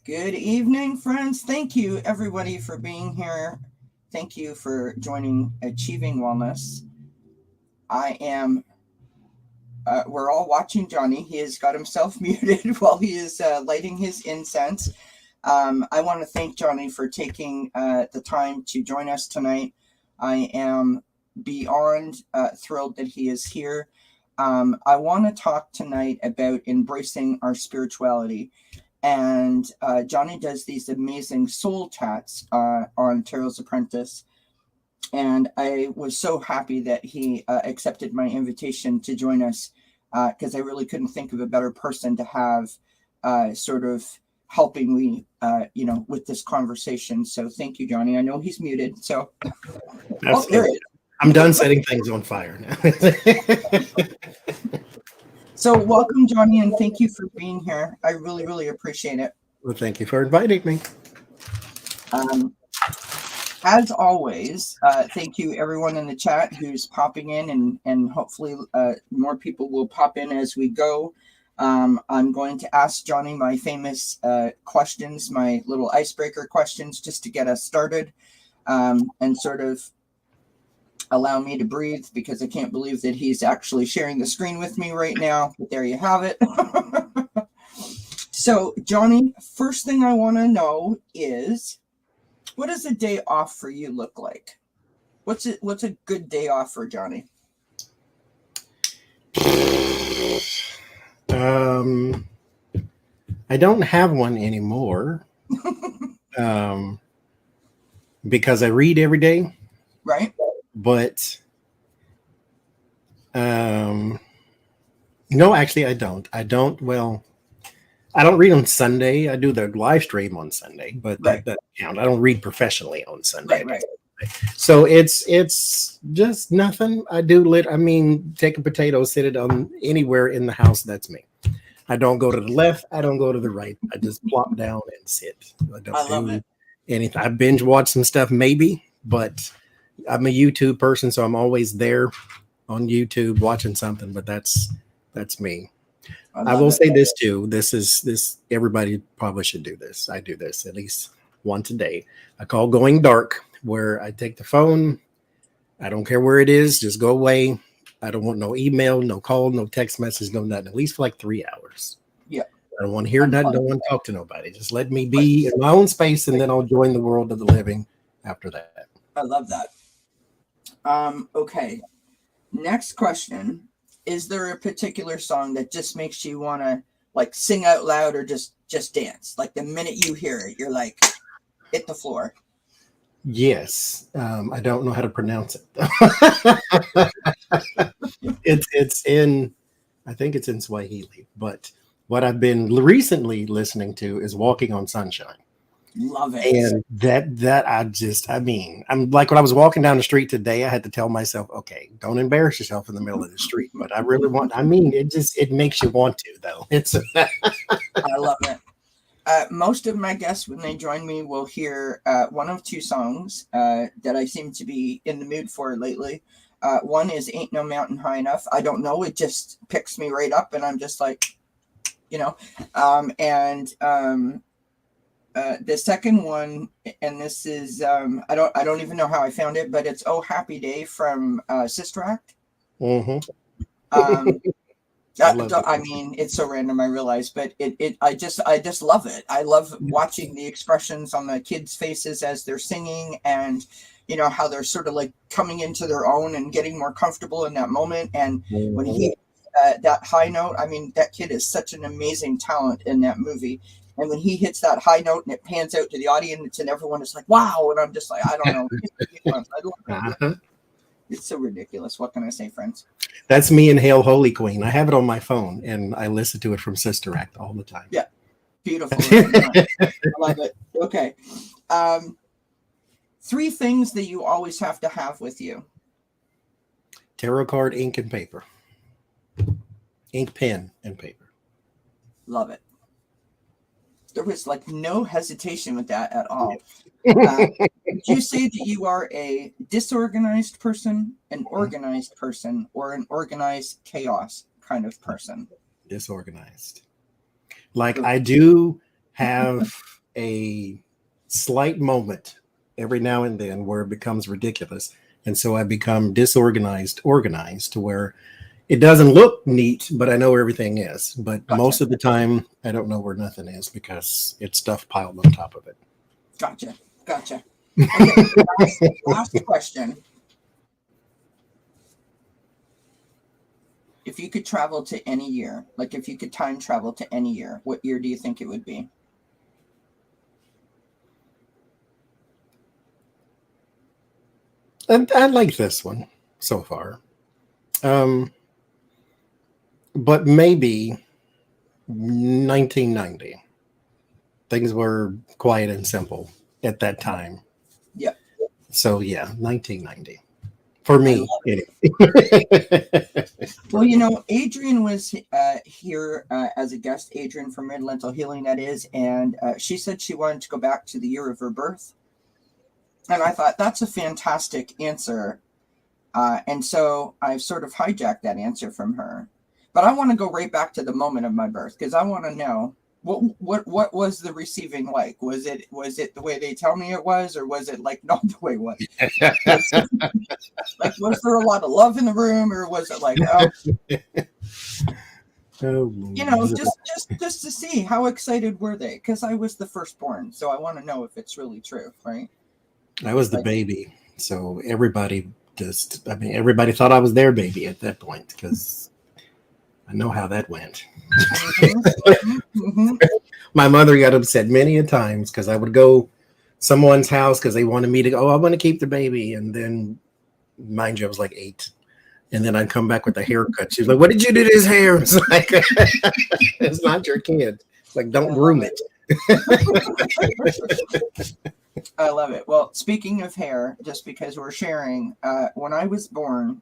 Good evening, friends. Thank you, everybody, for being here. Thank you for joining Achieving Wellness. I am, we're all watching Johnie. He has got himself muted while he is lighting his incense. I want to thank Johnie for taking the time to join us tonight. I am beyond thrilled that he is here. I want to talk tonight about embracing our spirituality. And Johnie does these amazing soul chats on Tarot's Apprentice. And I was so happy that he accepted my invitation to join us because I really couldn't think of a better person to have sort of helping me, with this conversation. So thank you, Johnie. I know he's muted. So, there he is. I'm done setting things on fire now. So welcome, Johnie, and thank you for being here. I really, really appreciate it. Well, thank you for inviting me. As always, thank you everyone in the chat who's popping in, and hopefully more people will pop in as we go. I'm going to ask Johnie my famous questions, my little icebreaker questions, just to get us started and sort of allow me to breathe, because I can't believe that he's actually sharing the screen with me right now. But there you have it. So, Johnie, first thing I want to know is, what does a day off for you look like? What's a good day off for Johnie? I don't have one anymore because I read every day. Right. But no, actually, I don't. Well, I don't read on Sunday. I do the live stream on Sunday, but that doesn't count. I don't read professionally on Sunday. Right. So it's just nothing. I do take a potato, sit it on anywhere in the house. That's me. I don't go to the left. I don't go to the right. I just plop down and sit. I don't do anything. I binge watch some stuff maybe, but I'm a YouTube person, so I'm always there on YouTube watching something, but that's me. I will say this too. This everybody probably should do this. I do this at least once a day. I call going dark, where I take the phone. I don't care where it is, just go away. I don't want no email, no call, no text message, no nothing, at least for like 3 hours. Yeah. I don't want to hear nothing, don't want to talk to nobody. Just let me be in my own space, and then I'll join the world of the living after that. I love that. Okay. Next question. Is there a particular song that just makes you want to like sing out loud or just dance? Like the minute you hear it, you're like, hit the floor. Yes. I don't know how to pronounce it. It's in, I think it's in Swahili, but what I've been recently listening to is Walking on Sunshine. Love it. And I'm like, when I was walking down the street today, I had to tell myself, okay, don't embarrass yourself in the middle of the street. But I really it makes you want to, though. I love it. Most of my guests, when they join me, will hear one of two songs that I seem to be in the mood for lately. One is Ain't No Mountain High Enough. I don't know. It just picks me right up, and I'm just like, the second one, and this is I don't even know how I found it, but it's "Oh Happy Day" from Sister Act. Mm-hmm. It's so random, I realize, but I just love it. I love watching the expressions on the kids' faces as they're singing, and how they're sort of like coming into their own and getting more comfortable in that moment. And when he that high note, that kid is such an amazing talent in that movie. And when he hits that high note and it pans out to the audience and everyone is like, wow. And I'm just like, I don't know. It's so ridiculous. What can I say, friends? That's me and Hail Holy Queen. I have it on my phone and I listen to it from Sister Act all the time. Yeah. Beautiful. I love it. Okay. 3 things that you always have to have with you. Tarot card, ink, and paper. Ink, pen, and paper. Love it. There was like no hesitation with that at all. Would you say that you are a disorganized person, an organized person, or an organized chaos kind of person? Disorganized. Like I do have a slight moment every now and then where it becomes ridiculous. And so I become organized to where it doesn't look neat, but I know where everything is. But Gotcha. most of the time, I don't know where nothing is because it's stuff piled on top of it. Gotcha. Okay, last question. If you could travel to any year, like if you could time travel to any year, what year do you think it would be? And I like this one so far. But maybe 1990. Things were quiet and simple at that time. Yeah. So yeah, 1990 for me. Anyway. Well, Adrian was here as a guest, Adrian from Red Lentil Healing, that is, and she said she wanted to go back to the year of her birth. And I thought, that's a fantastic answer. And so I've sort of hijacked that answer from her. But I want to go right back to the moment of my birth, because I want to know what was the receiving like? Was it the way they tell me it was, or was it like not the way it was? Like, was there a lot of love in the room, or was it like, just to see how excited were they? Because I was the firstborn, so I want to know if it's really true, right? I was the baby, so everybody thought I was their baby at that point, because I know how that went. My mother got upset many a times because I would go someone's house because they wanted me to go, I want to keep the baby. And then, mind you, I was like 8. And then I'd come back with a haircut. She was like, what did you do to his hair? It's like, it's not your kid. Like, don't groom it. I love it. Well, speaking of hair, just because we're sharing, when I was born,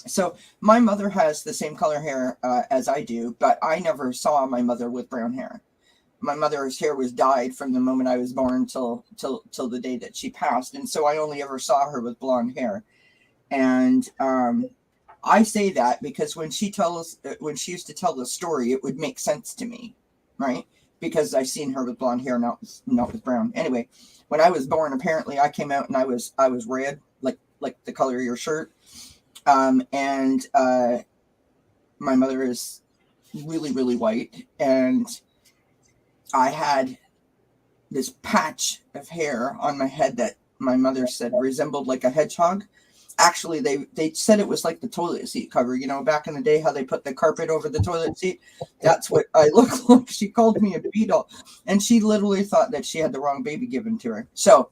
so my mother has the same color hair as I do, but I never saw my mother with brown hair. My mother's hair was dyed from the moment I was born till the day that she passed, and so I only ever saw her with blonde hair. And I say that because when she used to tell the story, it would make sense to me, right? Because I've seen her with blonde hair, not with brown. Anyway, when I was born, apparently I came out and I was red, like the color of your shirt. And my mother is really, really white, and I had this patch of hair on my head that my mother said resembled like a hedgehog. Actually, they said it was like the toilet seat cover, back in the day, how they put the carpet over the toilet seat. That's what I look like. She called me a beetle, and she literally thought that she had the wrong baby given to her. So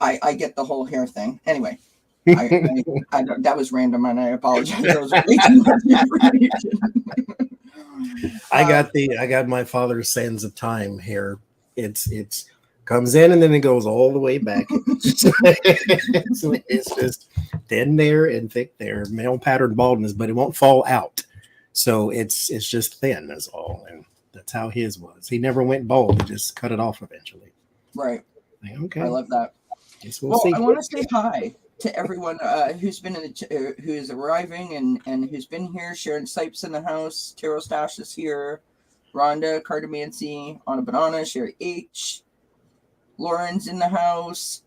I get the whole hair thing. Anyway, I don't, that was random, and I apologize. That was way too much information. I got my father's sands of time hair. It's comes in and then it goes all the way back. So it's just thin there and thick there, male pattern baldness, but it won't fall out. So it's just thin is all, and that's how his was. He never went bald; he just cut it off eventually. Right. Like, okay. I love that. We'll see. I want to say hi to everyone who's been who's arriving and who's been here. Sharon Sipes in the house. Taro Stash is here. Rhonda, Cardamancy, Anna Banana, Sherry H. Lauren's in the house.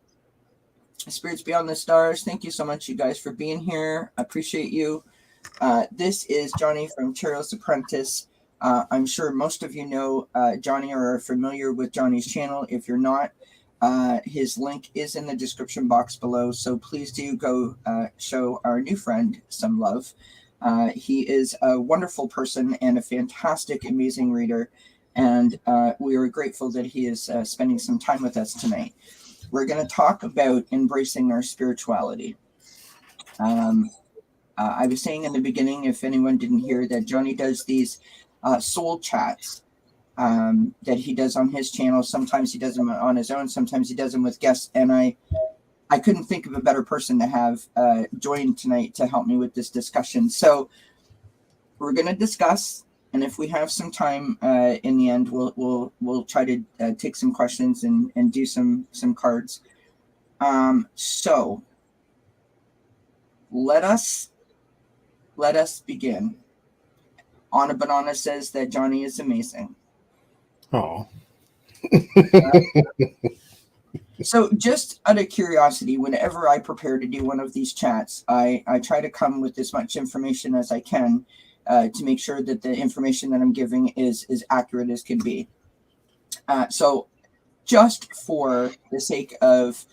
Spirits Beyond the Stars. Thank you so much, you guys, for being here. I appreciate you. This is Johnie from Cheryl's Apprentice. I'm sure most of you know Johnie or are familiar with Johnny's channel. If you're not, his link is in the description box below. So please do go show our new friend some love. He is a wonderful person and a fantastic, amazing reader. And we are grateful that he is spending some time with us tonight. We're going to talk about embracing our spirituality. I was saying in the beginning, if anyone didn't hear, that Johnie does these soul chats that he does on his channel. Sometimes he does them on his own. Sometimes he does them with guests. And I couldn't think of a better person to have join tonight to help me with this discussion. So we're going to discuss. And if we have some time in the end, we'll try to take some questions and do some cards. So let us begin. Anna Banana says that Johnie is amazing. Oh, So just out of curiosity, whenever I prepare to do one of these chats, I try to come with as much information as I can to make sure that the information that I'm giving is as accurate as can be. So just for the sake of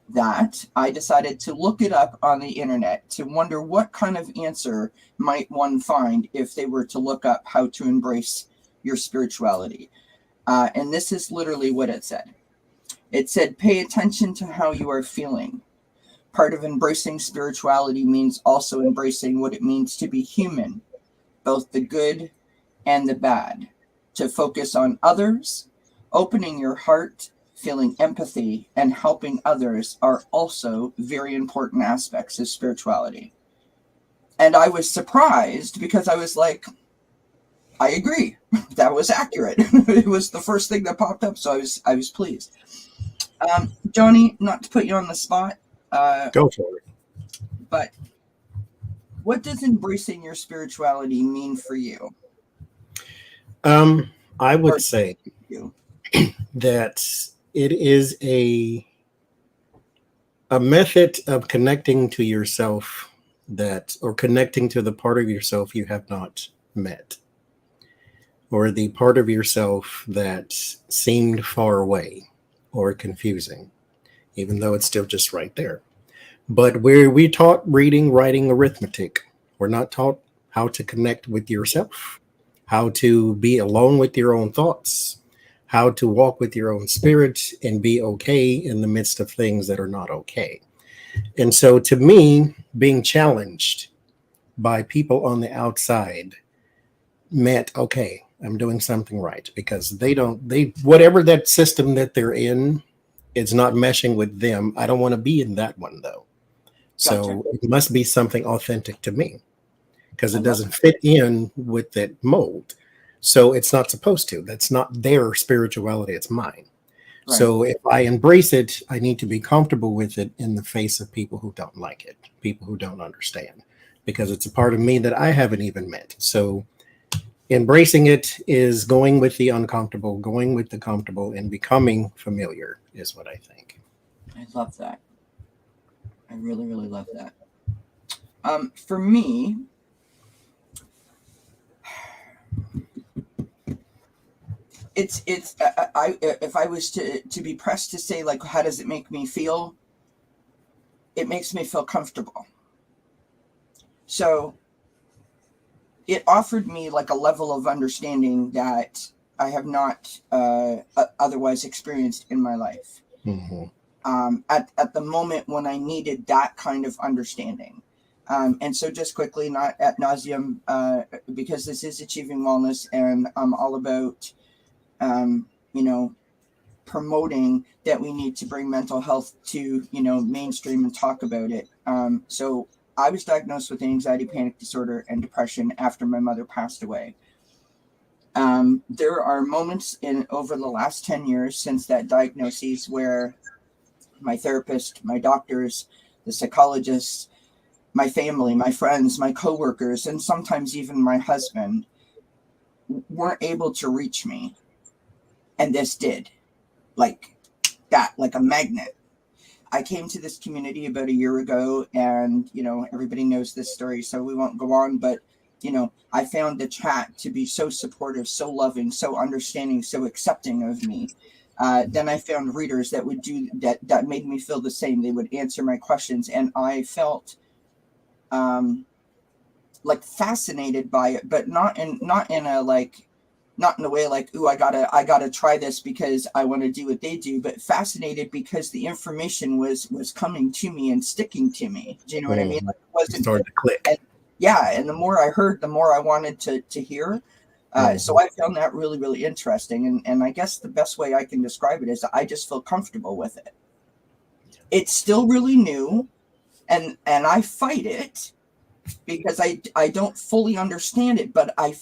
that, I decided to look it up on the internet to wonder what kind of answer might one find if they were to look up how to embrace your spirituality. And this is literally what it said. It said, pay attention to how you are feeling. Part of embracing spirituality means also embracing what it means to be human, both the good and the bad. To focus on others, opening your heart, feeling empathy, and helping others are also very important aspects of spirituality. And I was surprised because I was like, I agree. That was accurate. It was the first thing that popped up, so I was pleased. Johnie, not to put you on the spot, go for it. but what does embracing your spirituality mean for you? I would say that it is a method of connecting to yourself or connecting to the part of yourself you have not met, or the part of yourself that seemed far away or confusing, even though it's still just right there. But we taught reading, writing, arithmetic. We're not taught how to connect with yourself, how to be alone with your own thoughts, how to walk with your own spirit and be okay in the midst of things that are not okay. And so to me, being challenged by people on the outside meant, okay, I'm doing something right, because they whatever that system that they're in, it's not meshing with them. I don't want to be in that one though. So Gotcha. It must be something authentic to me, because it doesn't fit in with that mold. So it's not supposed to. That's not their spirituality. It's mine. Right. So if I embrace it, I need to be comfortable with it in the face of people who don't like it, people who don't understand, because it's a part of me that I haven't even met. So embracing it is going with the uncomfortable, going with the comfortable, and becoming familiar is what I think. I love that. I really, really love that. For me, it's if I was to be pressed to say, like, how does it make me feel? It makes me feel comfortable. So it offered me like a level of understanding that I have not otherwise experienced in my life. Mm-hmm. At the moment when I needed that kind of understanding. And so just quickly, not ad nauseum, because this is Achieving Wellness, and I'm all about, promoting that we need to bring mental health to, mainstream and talk about it. So I was diagnosed with anxiety, panic disorder, and depression after my mother passed away. There are moments over the last 10 years since that diagnosis where my therapist, my doctors, the psychologists, my family, my friends, my coworkers, and sometimes even my husband weren't able to reach me. And this did. Like that, like a magnet. I came to this community about a year ago, and, everybody knows this story, so we won't go on, but, I found the chat to be so supportive, so loving, so understanding, so accepting of me. Then I found readers that would do that made me feel the same. They would answer my questions, and I felt like fascinated by it, but not in a way like, ooh, I gotta try this because I want to do what they do, but fascinated because the information was coming to me and sticking to me. Do you know what I mean? Like, it wasn't starting to click. And the more I heard, the more I wanted to hear. So I found that really, really interesting. And I guess the best way I can describe it is I just feel comfortable with it. It's still really new, and I fight it because I don't fully understand it, but I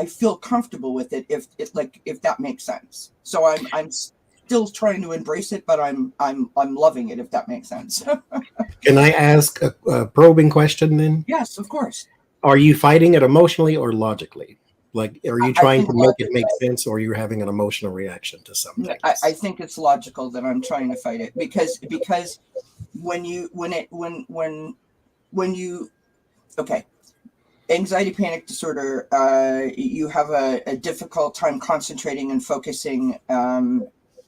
feel comfortable with it if that makes sense. So I'm still trying to embrace it, but I'm loving it, if that makes sense. Can I ask a probing question then? Yes, of course. Are you fighting it emotionally or logically? Like, are you I trying think to make it make sense, or you're having an emotional reaction to some I things? think it's logical that I'm trying to fight it because when you okay, anxiety panic disorder, you have a difficult time concentrating and focusing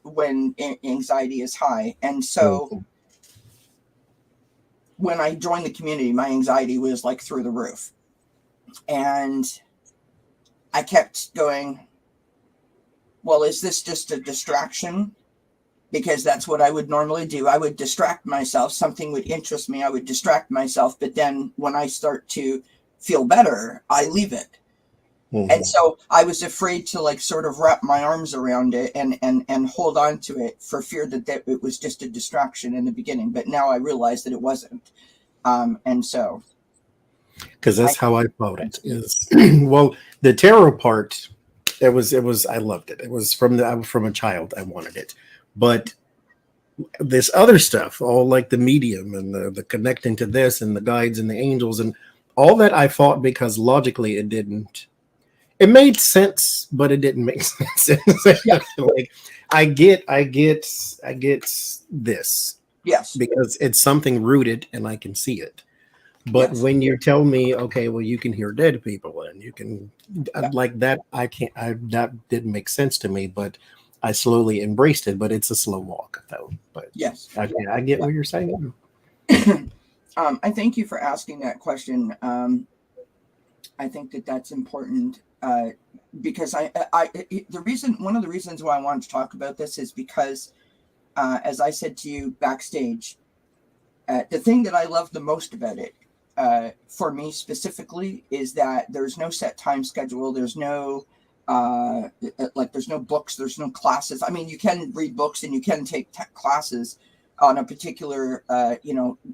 when anxiety is high, and so Mhm. when I joined the community, my anxiety was like through the roof, and I kept going, well, is this just a distraction? Because that's what I would normally do. I would distract myself. Something would interest me. I would distract myself. But then when I start to feel better, I leave it. And Mhm. so I was afraid to like sort of wrap my arms around it and hold on to it for fear that it was just a distraction in the beginning. But now I realize that it wasn't. And so Because I, that's how I felt it is. Well, the tarot part, it was I loved it. It was from a child. I wanted it, but this other stuff, all like the medium and the connecting to this and the guides and the angels and all that, I fought because logically it didn't. It made sense, but it didn't make sense. yeah, Like, I get this yes, because it's something rooted and I can see it. But yes, when you tell me, okay, well, you can hear dead people and you can yeah, like that, I can't. That didn't make sense to me, but I slowly embraced it. But it's a slow walk, though. But yes. I get what you're saying. I thank you for asking that question. I think that that's important because one of the reasons why I wanted to talk about this is because, as I said to you backstage, the thing that I love the most about it, for me specifically, is that there's no set time schedule. There's no there's no books. There's no classes. I mean, you can read books and you can take classes on a particular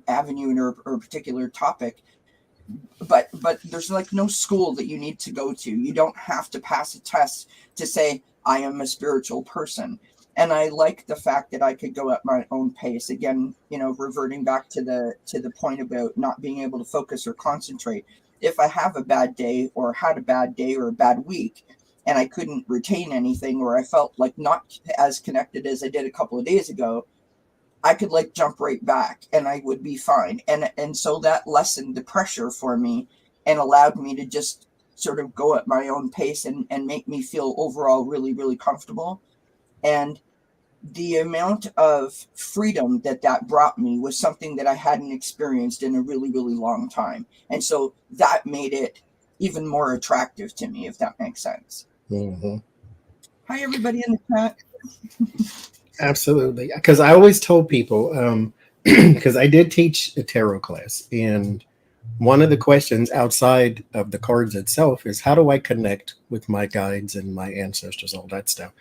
avenue or a particular topic, but there's like no school that you need to go to. You don't have to pass a test to say I am a spiritual person. And I like the fact that I could go at my own pace. Again, reverting back to the point about not being able to focus or concentrate. If I have a bad day or had a bad day or a bad week and I couldn't retain anything, or I felt like not as connected as I did a couple of days ago, I could like jump right back and I would be fine. And so that lessened the pressure for me and allowed me to just sort of go at my own pace and make me feel overall really, really comfortable. And the amount of freedom that brought me was something that I hadn't experienced in a really, really long time. And so that made it even more attractive to me, if that makes sense. Hmm. Hi, everybody in the chat. Absolutely, because I always told people, because I did teach a tarot class, and one of the questions outside of the cards itself is how do I connect with my guides and my ancestors, all that stuff.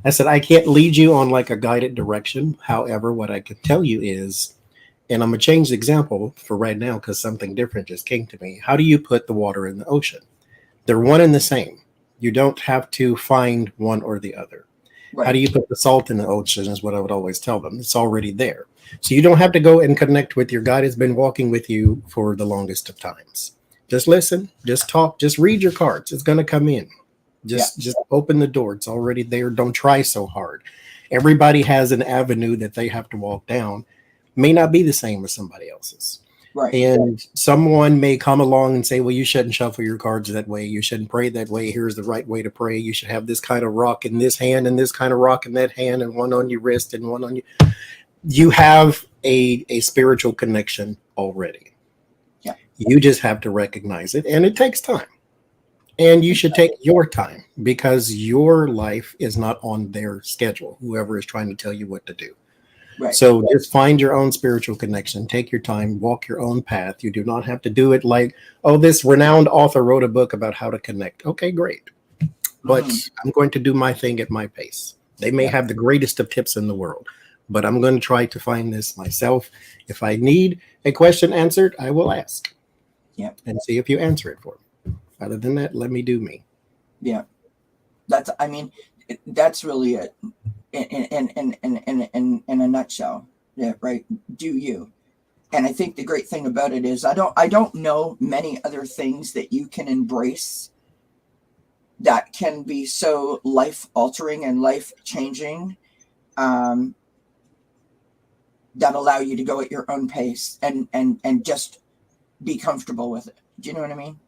I said, I can't lead you on like a guided direction. However, what I can tell you is, and I'm going to change the example for right now because something different just came to me. How do you put the water in the ocean? They're one and the same. You don't have to find one or the other. How do Right. you put the salt in the ocean is what I would always tell them. It's already there. So you don't have to go and connect with your guide has been walking with you for the longest of times. Just listen, just talk, just read your cards. It's going to come in. Yeah. Just open the door. It's already there. Don't try so hard. Everybody has an avenue that they have to walk down. May not be the same as somebody else's. Right. And someone may come along and say, well, you shouldn't shuffle your cards that way. You shouldn't pray that way. Here's the right way to pray. You should have this kind of rock in this hand and this kind of rock in that hand and one on your wrist and one on you. You have a spiritual connection already. Yeah. You just have to recognize it. And it takes time. And you should take your time because your life is not on their schedule, whoever is trying to tell you what to do. Right. So just find your own spiritual connection, take your time, walk your own path. You do not have to do it like, oh, this renowned author wrote a book about how to connect. Okay, great. But I'm going to do my thing at my pace. They may have the greatest of tips in the world, but I'm going to try to find this myself. If I need a question answered, I will ask. Yeah. And see if you answer it for me. Other than that, let me do me. Yeah. That's really it in a nutshell. Yeah, right. Do you? And I think the great thing about it is I don't know many other things that you can embrace that can be so life altering and life changing, that allow you to go at your own pace and just be comfortable with it. Do you know what I mean?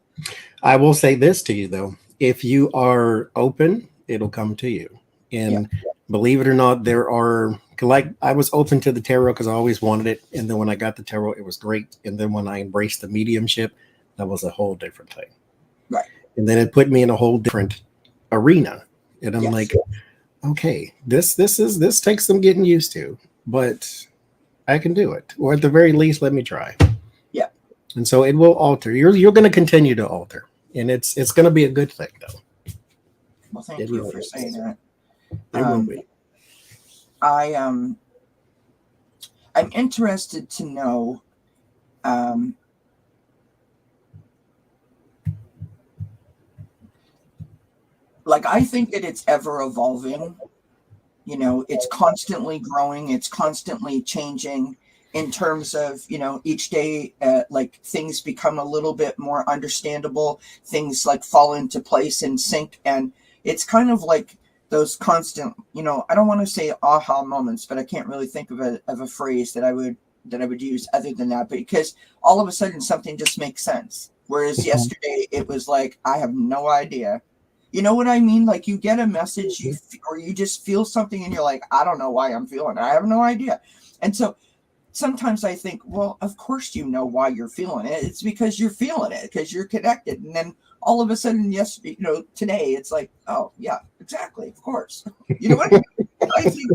I will say this to you though. If you are open, it'll come to you. Yeah. And believe it or not, there are, like, I was open to the tarot because I always wanted it. And then when I got the tarot, it was great. And then when I embraced the mediumship, that was a whole different thing. Right. And then it put me in a whole different arena. And I'm like, okay, this takes some getting used to, but I can do it. Or at the very least, let me try. Yeah. And so it will alter. You're going to continue to alter. And it's going to be a good thing though. Well, thank you for saying that. It will be. I'm interested to know, like, I think that it's ever evolving. You know, it's constantly growing. It's constantly changing in terms of, you know, each day, like things become a little bit more understandable. Things like fall into place and sync. And it's kind of like those constant, you know, I don't want to say aha moments, but I can't really think of a phrase that I would use other than that, because all of a sudden something just makes sense. Whereas yesterday it was like, I have no idea. You know what I mean? Like, you get a message, or you just feel something and you're like, I don't know why I'm feeling it. I have no idea. And so sometimes I think, well, of course you know why you're feeling it. It's because you're feeling it, because you're connected. And then all of a sudden, yes, you know, today it's like, oh yeah, exactly, of course. You know what I mean? I think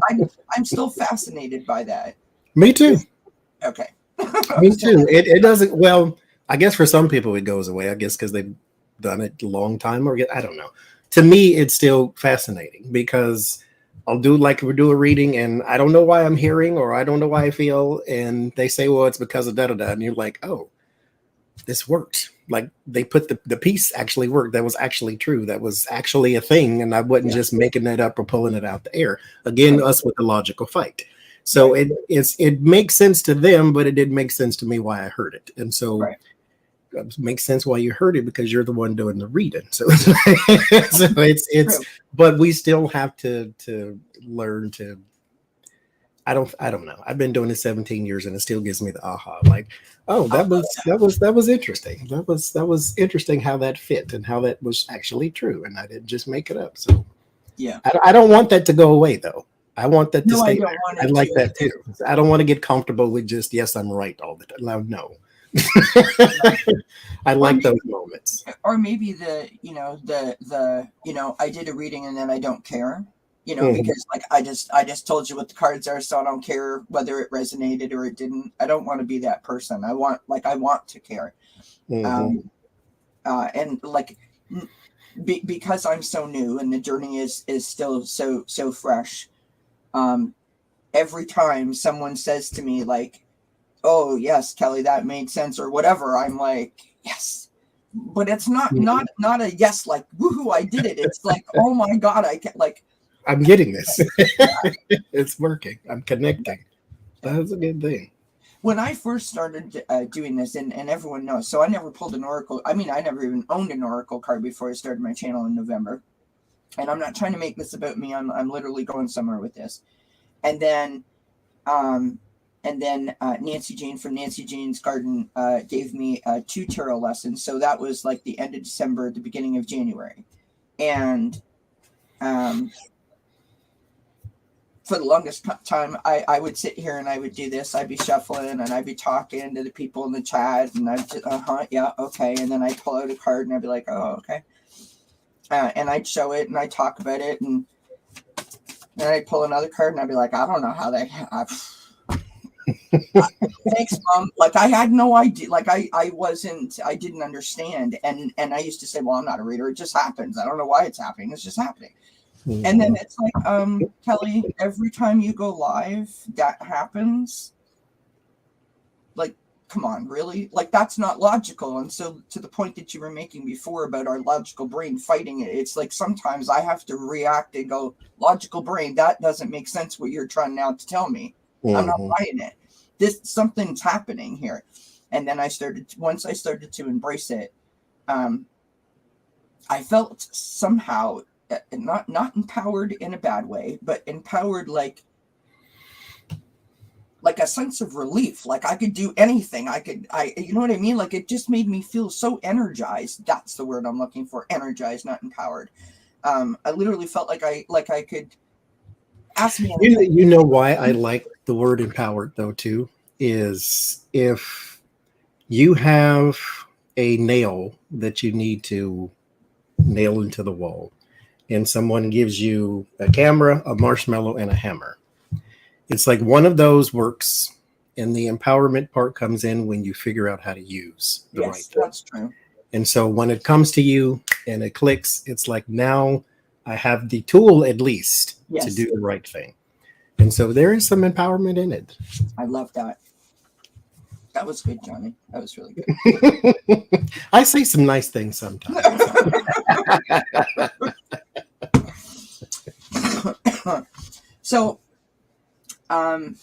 I'm still fascinated by that. Me too. Okay. Me too. It doesn't, well, I guess for some people it goes away, I guess because they've done it a long time, or I don't know. To me, it's still fascinating because I'll do, like, we do a reading and I don't know why I'm hearing, or I don't know why I feel. And they say, well, it's because of da-da-da. And you're like, oh, this worked. Like, they put the piece actually worked. That was actually true. That was actually a thing. And I wasn't just making that up or pulling it out the air. Again, us with the logical fight. So it makes sense to them, but it didn't make sense to me why I heard it. And so it makes sense why you heard it, because you're the one doing the reading. So, it's but we still have to learn to, I don't know. I've been doing this 17 years and it still gives me the aha. Like, oh, that was interesting. That was interesting how that fit and how that was actually true. And I didn't just make it up. So yeah. I don't want that to go away though. I want that to stay. I don't want it I like to. that too. I don't want to get comfortable with just, yes, I'm right all the time. No. I like those moments. Or maybe the I did a reading and then I don't care. You know, because like I just told you what the cards are, so I don't care whether it resonated or it didn't. I don't want to be that person. I want to care. And like because I'm so new and the journey is still so fresh. Every time someone says to me like, oh yes, Kelly, that made sense or whatever, I'm like, yes. But it's not a yes, like woohoo, I did it. It's like, oh my God, I can't, like, I'm getting this. It's working. I'm connecting. That's a good thing. When I first started doing this, and everyone knows, so I never pulled an oracle. I mean, I never even owned an oracle card before I started my channel in November. And I'm not trying to make this about me. I'm literally going somewhere with this. And then Nancy Jane from Nancy Jane's Garden gave me 2 tarot lessons. So that was like the end of December, the beginning of January. And for the longest time, I would sit here and I would do this. I'd be shuffling and I'd be talking to the people in the chat. And I'd just, yeah, okay. And then I'd pull out a card and I'd be like, oh, okay. And I'd show it and I'd talk about it. And then I'd pull another card and I'd be like, I don't know how they... Thanks, Mom. Like, I had no idea. Like, I didn't understand. And I used to say, well, I'm not a reader. It just happens. I don't know why it's happening. It's just happening. And then it's like, Kelly, every time you go live, that happens. Like, come on, really? Like, that's not logical. And so to the point that you were making before about our logical brain fighting it, it's like sometimes I have to react and go, logical brain, that doesn't make sense what you're trying now to tell me. I'm not buying it. Something's happening here. And then once I started to embrace it, I felt somehow not empowered in a bad way, but empowered like a sense of relief. Like I could do anything. You know what I mean? Like it just made me feel so energized. That's the word I'm looking for. Energized, not empowered. I literally felt like I could ask me anything. You know why I like the word empowered though too is if you have a nail that you need to nail into the wall and someone gives you a camera, a marshmallow, and a hammer. It's like one of those works and the empowerment part comes in when you figure out how to use the right thing. That's true. And so when it comes to you and it clicks, it's like now I have the tool at least to do the right thing. And so there is some empowerment in it. I love that. That was good, Johnny. That was really good. I say some nice things sometimes. So,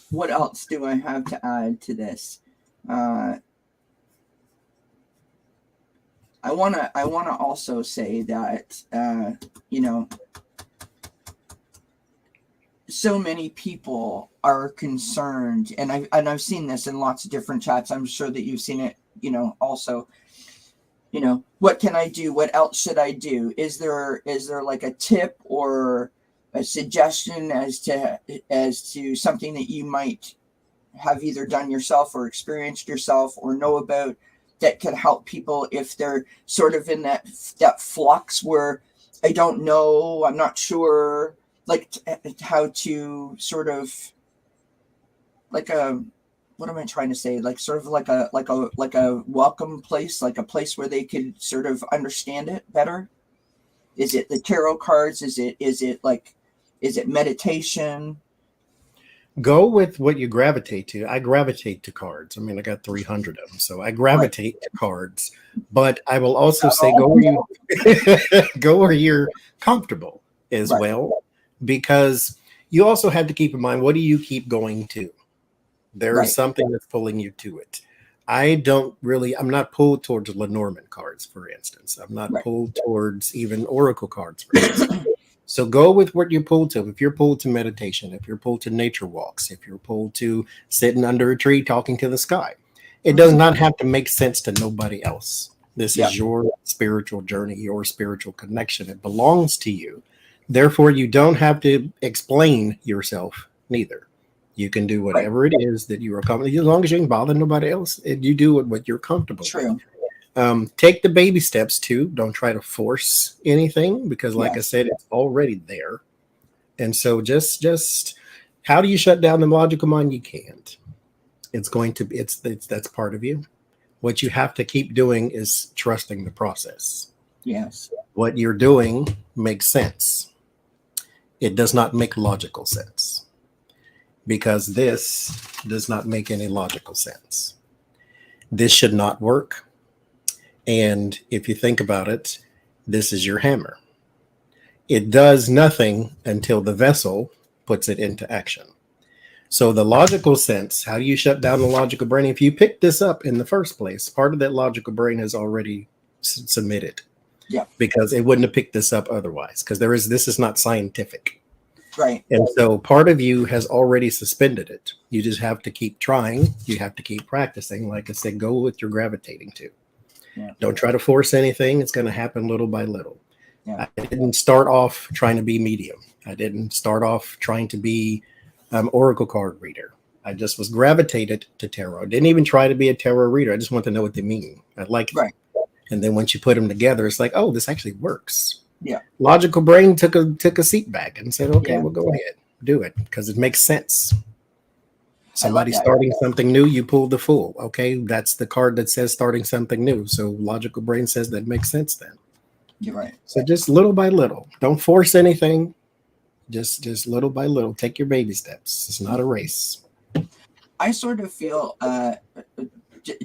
what else do I have to add to this? I wanna also say that so many people are concerned, and I've seen this in lots of different chats. I'm sure that you've seen it, also. What can I do? What else should I do? Is there like a tip or a suggestion as to something that you might have either done yourself or experienced yourself or know about that could help people if they're sort of in that flux where I don't know, I'm not sure, like how to sort of like what am I trying to say? Like sort of like a welcome place, like a place where they could sort of understand it better. Is it the tarot cards? Is it meditation? Go with what you gravitate to. I gravitate to cards. I mean, I got 300 of them, so I gravitate to cards. But I will also say go where you're comfortable as well, because you also have to keep in mind, what do you keep going to? There is something that's pulling you to it. I'm not pulled towards Lenormand cards, for instance. I'm not pulled towards even Oracle cards, for instance. So go with what you're pulled to. If you're pulled to meditation, if you're pulled to nature walks, if you're pulled to sitting under a tree talking to the sky, it does not have to make sense to nobody else. This is your spiritual journey, your spiritual connection. It belongs to you. Therefore, you don't have to explain yourself neither. You can do whatever it is that you are comfortable, as long as you can bother nobody else. You do what you're comfortable with. Take the baby steps too. Don't try to force anything because, like I said, it's already there. And so, just how do you shut down the logical mind? You can't. It's going to be. That's part of you. What you have to keep doing is trusting the process. Yes. What you're doing makes sense. It does not make logical sense because this does not make any logical sense. This should not work. And if you think about it, this is your hammer. It does nothing until the vessel puts it into action. So the logical sense, how do you shut down the logical brain? If you pick this up in the first place, part of that logical brain has already submitted. Yeah. Because it wouldn't have picked this up otherwise, because this is not scientific. Right. And so part of you has already suspended it. You just have to keep trying. You have to keep practicing. Like I said, go with your gravitating to. Yeah. Don't try to force anything. It's going to happen little by little. Yeah. I didn't start off trying to be medium. I didn't start off trying to be oracle card reader. I just was gravitated to tarot. I didn't even try to be a tarot reader. I just want to know what they mean. I like it. Right. And then once you put them together, it's like, oh, this actually works. Yeah. Logical brain took a seat back and said, okay, well, go ahead, do it, because it makes sense. Somebody starting something new, you pull the Fool. Okay, that's the card that says starting something new. So logical brain says that makes sense then. You're right. So just little by little. Don't force anything. Just little by little. Take your baby steps. It's not a race. I sort of feel,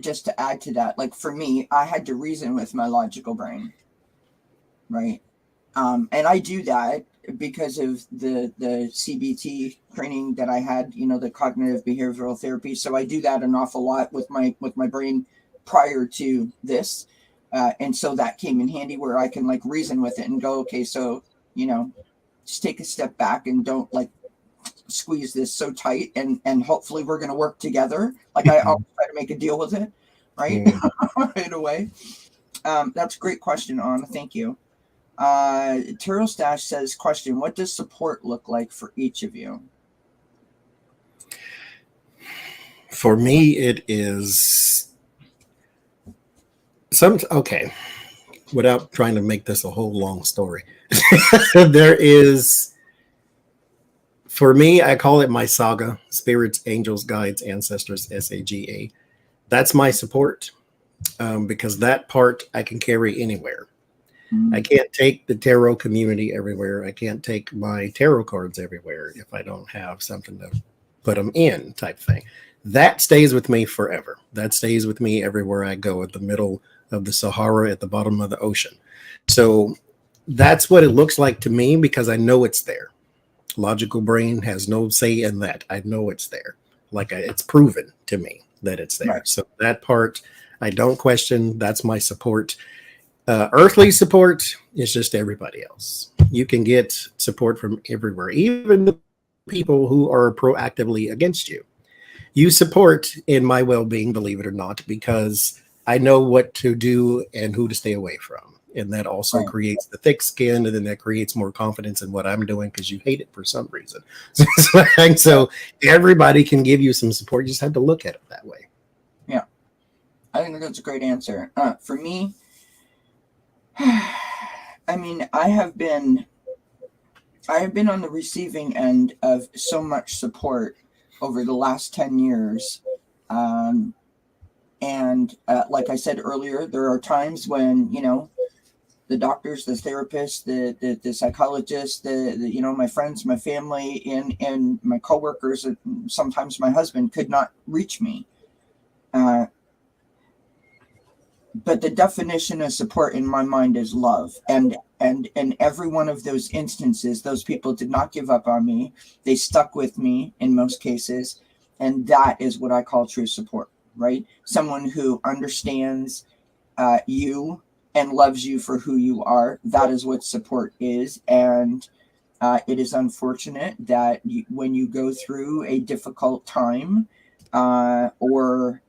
just to add to that, like for me, I had to reason with my logical brain. Right. And I do that because of the CBT training that I had, the cognitive behavioral therapy. So I do that an awful lot with my brain prior to this. And so that came in handy where I can like reason with it and go, okay, so, just take a step back and don't like squeeze this so tight, and hopefully we're going to work together. Like I always try to make a deal with it, right? Right away. That's a great question, Anna. Thank you. Turtle Stash says, question, what does support look like for each of you? For me, it is okay, without trying to make this a whole long story. There is, for me, I call it my saga: spirits, angels, guides, ancestors, SAGA. That's my support, because that part I can carry anywhere. I can't take the tarot community everywhere. I can't take my tarot cards everywhere if I don't have something to put them in, type thing. That stays with me forever. That stays with me everywhere I go, at the middle of the Sahara, at the bottom of the ocean. So that's what it looks like to me, because I know it's there. Logical brain has no say in that. I know it's there. It's proven to me that it's there. Right. So that part I don't question. That's my support. Earthly support is just everybody else. You can get support from everywhere, even the people who are proactively against you. You support in my well-being, believe it or not, because I know what to do and who to stay away from. And that also creates the thick skin, and then that creates more confidence in what I'm doing, because you hate it for some reason. So everybody can give you some support. You just have to look at it that way. Yeah, I think that's a great answer. For me, I mean, I have been on the receiving end of so much support over the last 10 years. And like I said earlier, there are times when, the doctors, the therapists, the psychologists, my friends, my family, and my coworkers, sometimes my husband, could not reach me. But the definition of support in my mind is love. And in every one of those instances, those people did not give up on me. They stuck with me in most cases. And that is what I call true support, right? Someone who understands you and loves you for who you are. That is what support is. And it is unfortunate that when you go through a difficult time or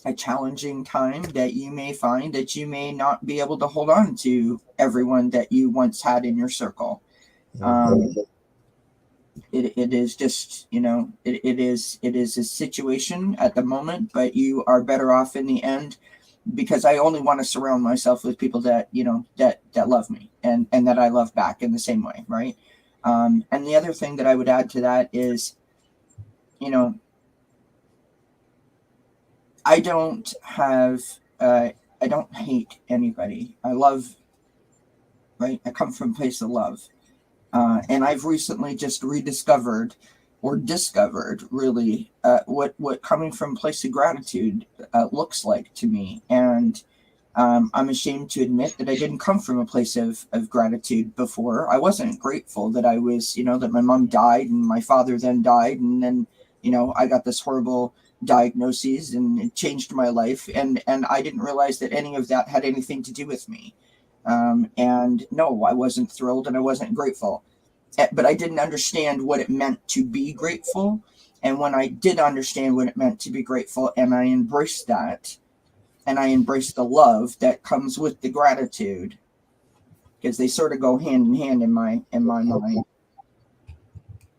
a challenging time, that you may find that you may not be able to hold on to everyone that you once had in your circle. It is just, it is a situation at the moment, but you are better off in the end, because I only want to surround myself with people that, that love me and that I love back in the same way. Right. And the other thing that I would add to that is, I don't hate anybody. I love, right? I come from a place of love. And I've recently just rediscovered or discovered really what coming from a place of gratitude looks like to me. And I'm ashamed to admit that I didn't come from a place of gratitude before. I wasn't grateful that I was, that my mom died and my father then died. And then, I got this horrible diagnoses and it changed my life. And I didn't realize that any of that had anything to do with me. And no, I wasn't thrilled and I wasn't grateful, but I didn't understand what it meant to be grateful. And when I did understand what it meant to be grateful, and I embraced that, and I embraced the love that comes with the gratitude, because they sort of go hand in hand in my mind.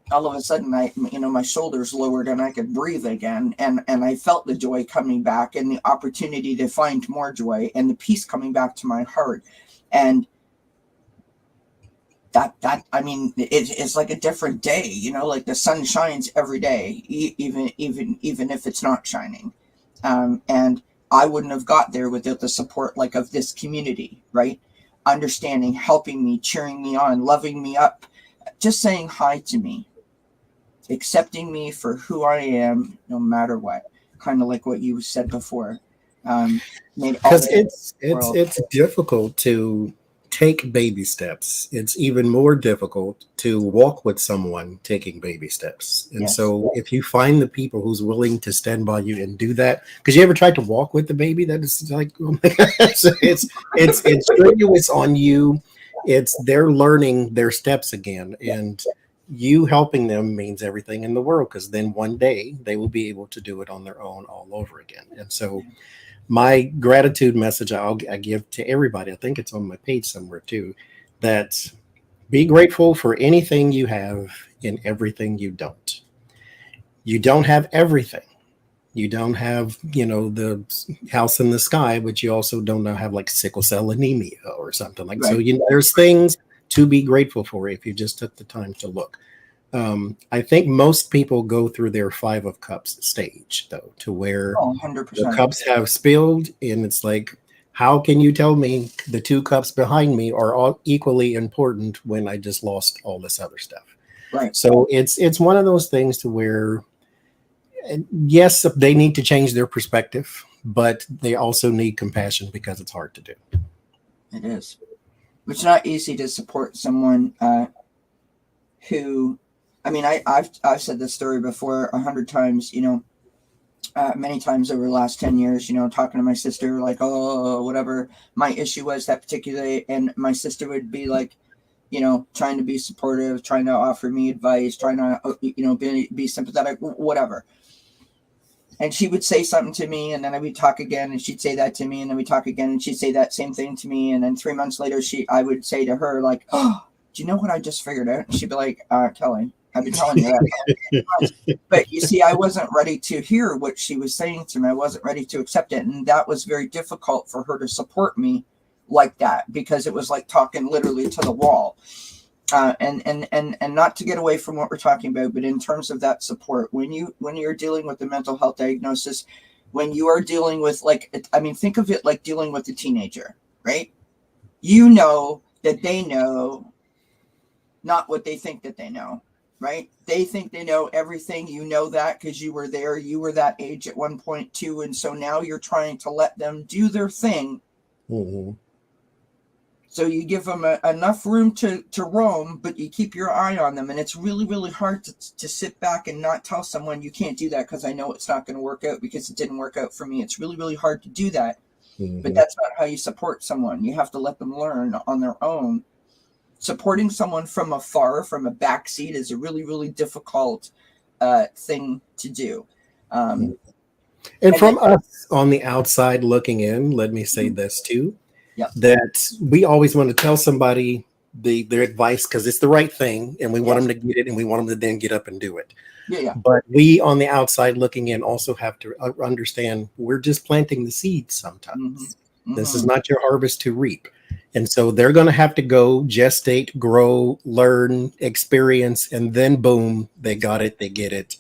All of a sudden, my shoulders lowered and I could breathe again. And I felt the joy coming back and the opportunity to find more joy and the peace coming back to my heart. And that it's like a different day, like the sun shines every day, even if it's not shining. And I wouldn't have got there without the support of this community, right? Understanding, helping me, cheering me on, loving me up, just saying hi to me, accepting me for who I am, no matter what. Kind of like what you said before. Because it's difficult to take baby steps, it's even more difficult to walk with someone taking baby steps. And Yes. so if you find the people who's willing to stand by you and do that, because you ever tried to walk with the baby, that is like, oh my gosh, it's strenuous on you. It's they're learning their steps again. And you helping them means everything in the world, because then one day they will be able to do it on their own all over again. And so my gratitude message I give to everybody, I think it's on my page somewhere too, that be grateful for anything you have and everything you don't. You don't have everything. You don't have, the house in the sky, but you also don't have like sickle cell anemia or something like that. Right. So there's things to be grateful for if you just took the time to look. I think most people go through their 5 of cups stage, though, to where 100%. the cups have spilled, and it's like, how can you tell me the 2 cups behind me are all equally important when I just lost all this other stuff? Right. So it's one of those things to where, yes, they need to change their perspective, but they also need compassion, because it's hard to do. It is. It's not easy to support someone who, I mean, I've said this story before 100 times, many times over the last 10 years, talking to my sister, like, oh, whatever my issue was that particular day. And my sister would be like, trying to be supportive, trying to offer me advice, trying to, be sympathetic, whatever. And she would say something to me, and then I would talk again, and she'd say that to me, and then we talk again, and she'd say that same thing to me. And then 3 months later, I would say to her, like, oh, do you know what I just figured out? And she'd be like, Kelly, I've been telling you that. But you see, I wasn't ready to hear what she was saying to me. I wasn't ready to accept it. And that was very difficult for her to support me like that, because it was like talking literally to the wall. And not to get away from what we're talking about, but in terms of that support, when you're dealing with the mental health diagnosis, when you are dealing with, think of it like dealing with a teenager, right? You know that they know not what they think that they know, right? They think they know everything. You know that because you were there. You were that age at one point too. And so now you're trying to let them do their thing. Mm-hmm. So you give them enough room to roam, but you keep your eye on them. And it's really, really hard to sit back and not tell someone you can't do that because I know it's not going to work out because it didn't work out for me. It's really, really hard to do that. Mm-hmm. But that's not how you support someone. You have to let them learn on their own. Supporting someone from afar, from a backseat, is a really, really difficult thing to do. And from us on the outside looking in, let me say this too. Yep. That we always want to tell somebody their advice because it's the right thing, and we want them to get it, and we want them to then get up and do it. Yeah. But we on the outside looking in also have to understand we're just planting the seeds sometimes. Mm-hmm. This is not your harvest to reap. And so they're going to have to go gestate, grow, learn, experience, and then boom, they got it, they get it,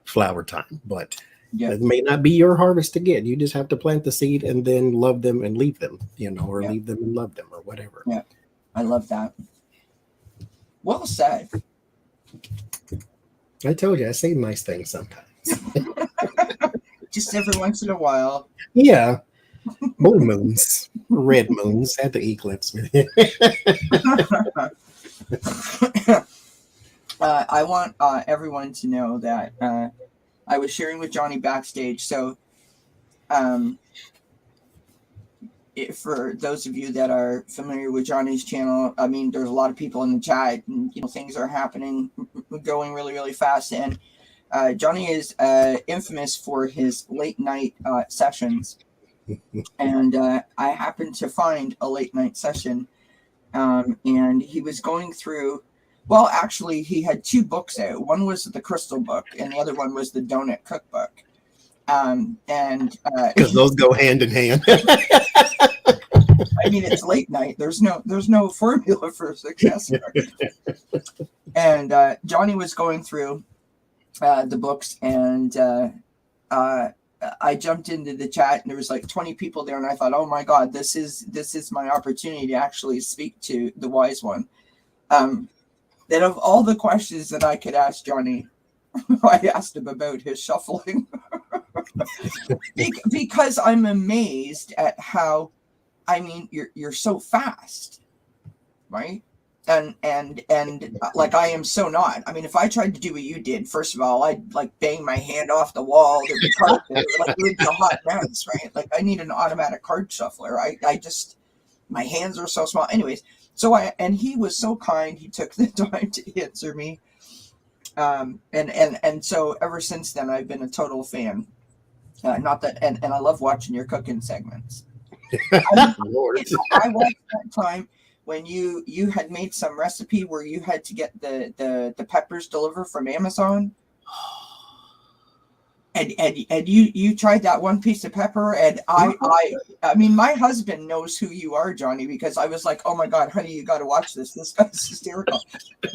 flower time. But it may not be your harvest to get. You just have to plant the seed and then love them and leave them, or leave them and love them or whatever. Yeah, I love that. Well said. I told you, I say nice things sometimes. Just every once in a while. Yeah. Blue moons, red moons at the eclipse. I want everyone to know that I was sharing with Johnie backstage. So for those of you that are familiar with Johnny's channel, I mean, there's a lot of people in the chat, and things are happening, going really, really fast. And Johnie is infamous for his late night sessions. And I happened to find a late night session, and he was going through, well, actually he had 2 books out. One was the Crystal book and the other one was the Donut Cookbook. And because those go hand in hand. I mean, it's late night. There's no formula for success here. And Johnie was going through the books, and I jumped into the chat, and there was like 20 people there, and I thought, oh my God, this is my opportunity to actually speak to the wise one. That of all the questions that I could ask Johnie, I asked him about his shuffling. Because I'm amazed at how, I mean, you're so fast. right? And like I am so not. I mean, if I tried to do what you did, first of all, I'd like bang my hand off the wall. There'd be cards, like it would be a hot mess, right? Like I need an automatic card shuffler. I just my hands are so small. Anyways, and he was so kind. He took the time to answer me. And so ever since then, I've been a total fan. Not that, and I love watching your cooking segments. Lord. I watched that time when you had made some recipe where you had to get the peppers delivered from Amazon. And you tried that one piece of pepper, and I mean, my husband knows who you are, Johnie, because I was like, oh my God, honey, you got to watch this. This guy's hysterical.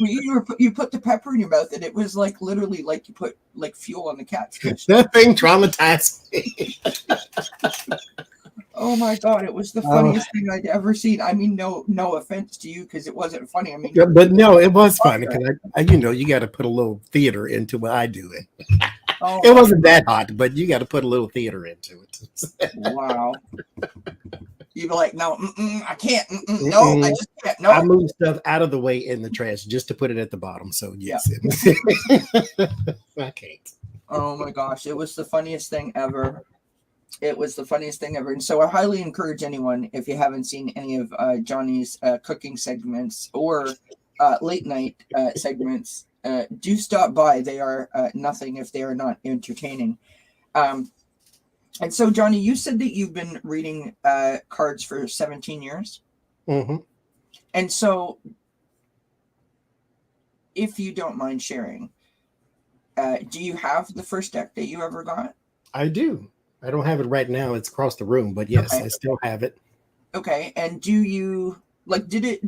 You put the pepper in your mouth, and it was like literally like you put like fuel on the cat's fish. That thing traumatized me. Oh my God, it was the funniest thing I'd ever seen. I mean, no offense to you, because it wasn't funny. I mean, Yeah, but no, it was funny because you got to put a little theater into what I do. It wasn't that hot, but you got to put a little theater into it. Wow. You'd be like, no, I can't. No, I just can't. No. I move stuff out of the way in the trash just to put it at the bottom. So yes, I can't. Oh my gosh, it was the funniest thing ever. It was the funniest thing ever. And so I highly encourage anyone, if you haven't seen any of Johnie's cooking segments or late night segments, do stop by. They are nothing if they are not entertaining. And so, Johnie, you said that you've been reading cards for 17 years. Mm-hmm. And so, if you don't mind sharing, do you have the first deck that you ever got? I do. I don't have it right now. It's across the room, but yes, okay. I still have it. Okay. And do you did it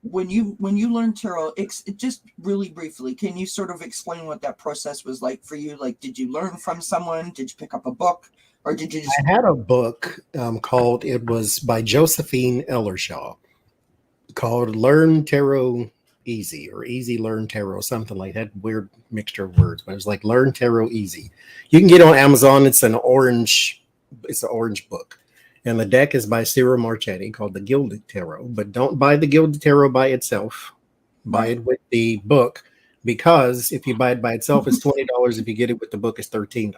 when you learned tarot? It just really briefly, can you sort of explain what that process was like for you? Like, did you learn from someone? Did you pick up a book, or did you just? I had a book called. It was by Josephine Ellershaw, called "Learn Tarot Easy" or "Easy Learn Tarot," something like that. Weird mixture of words, but it was like "Learn Tarot Easy." You can get it on Amazon. It's an orange book. And the deck is by Cyril Marchetti called the Gilded Tarot. But don't buy the Gilded Tarot by itself. Buy it with the book, because if you buy it by itself, it's $20. If you get it with the book, it's $13.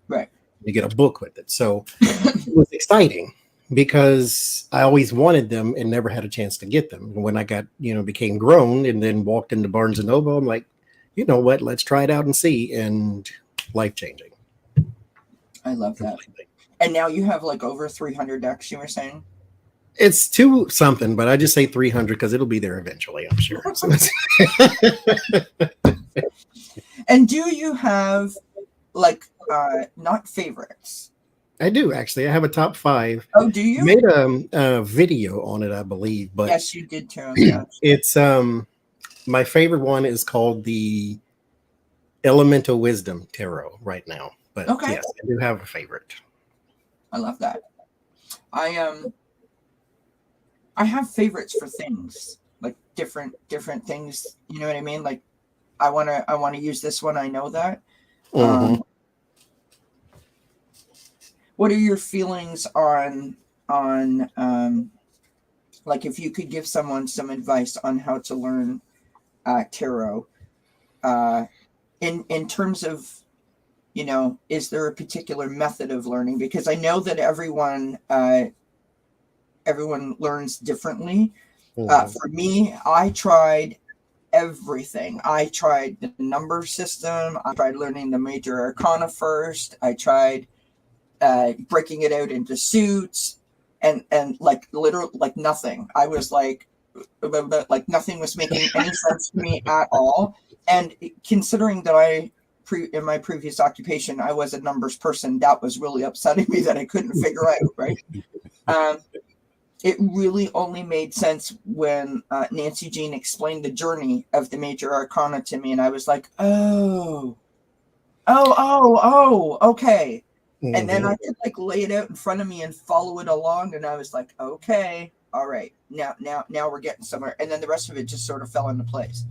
Right. You get a book with it. So it was exciting because I always wanted them and never had a chance to get them. And when I got, became grown and then walked into Barnes & Noble, I'm like, you know what? Let's try it out and see. And life-changing. I love that. Completely. And now you have like over 300 decks, you were saying? It's 2 something, but I just say 300 because it'll be there eventually, I'm sure. And do you have like not favorites? I do, actually. I have a top 5. Oh, do you? I made a video on it, I believe. But yes, you did too. Yeah. It's my favorite one is called the Elemental Wisdom Tarot right now. But okay. Yes, I do have a favorite. I love that. I have favorites for things, like different things. You know what I mean? Like I want to use this one. I know that. Mm-hmm. What are your feelings on like if you could give someone some advice on how to learn tarot, in terms of, is there a particular method of learning? Because I know that everyone learns differently. Mm-hmm. For me, I tried everything. I tried the number system. I tried learning the major arcana first. I tried breaking it out into suits, and like literally like nothing. I was like nothing was making any sense to me at all. And considering that in my previous occupation, I was a numbers person, that was really upsetting me that I couldn't figure out, right? It really only made sense when Nancy Jean explained the journey of the major arcana to me, and I was like, oh, okay. Mm-hmm. And then I could like lay it out in front of me and follow it along, and I was like, okay, all right, now we're getting somewhere. And then the rest of it just sort of fell into place.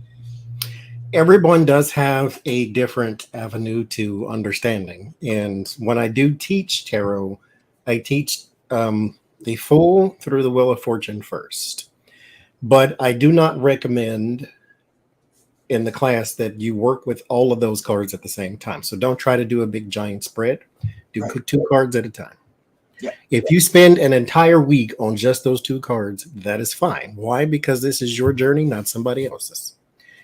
Everyone does have a different avenue to understanding. And when I do teach tarot, I teach the Fool through the Wheel of Fortune first. But I do not recommend in the class that you work with all of those cards at the same time. So don't try to do a big giant spread. Do Right. 2 cards at a time. Yeah. If you spend an entire week on just those 2 cards, that is fine. Why? Because this is your journey, not somebody else's.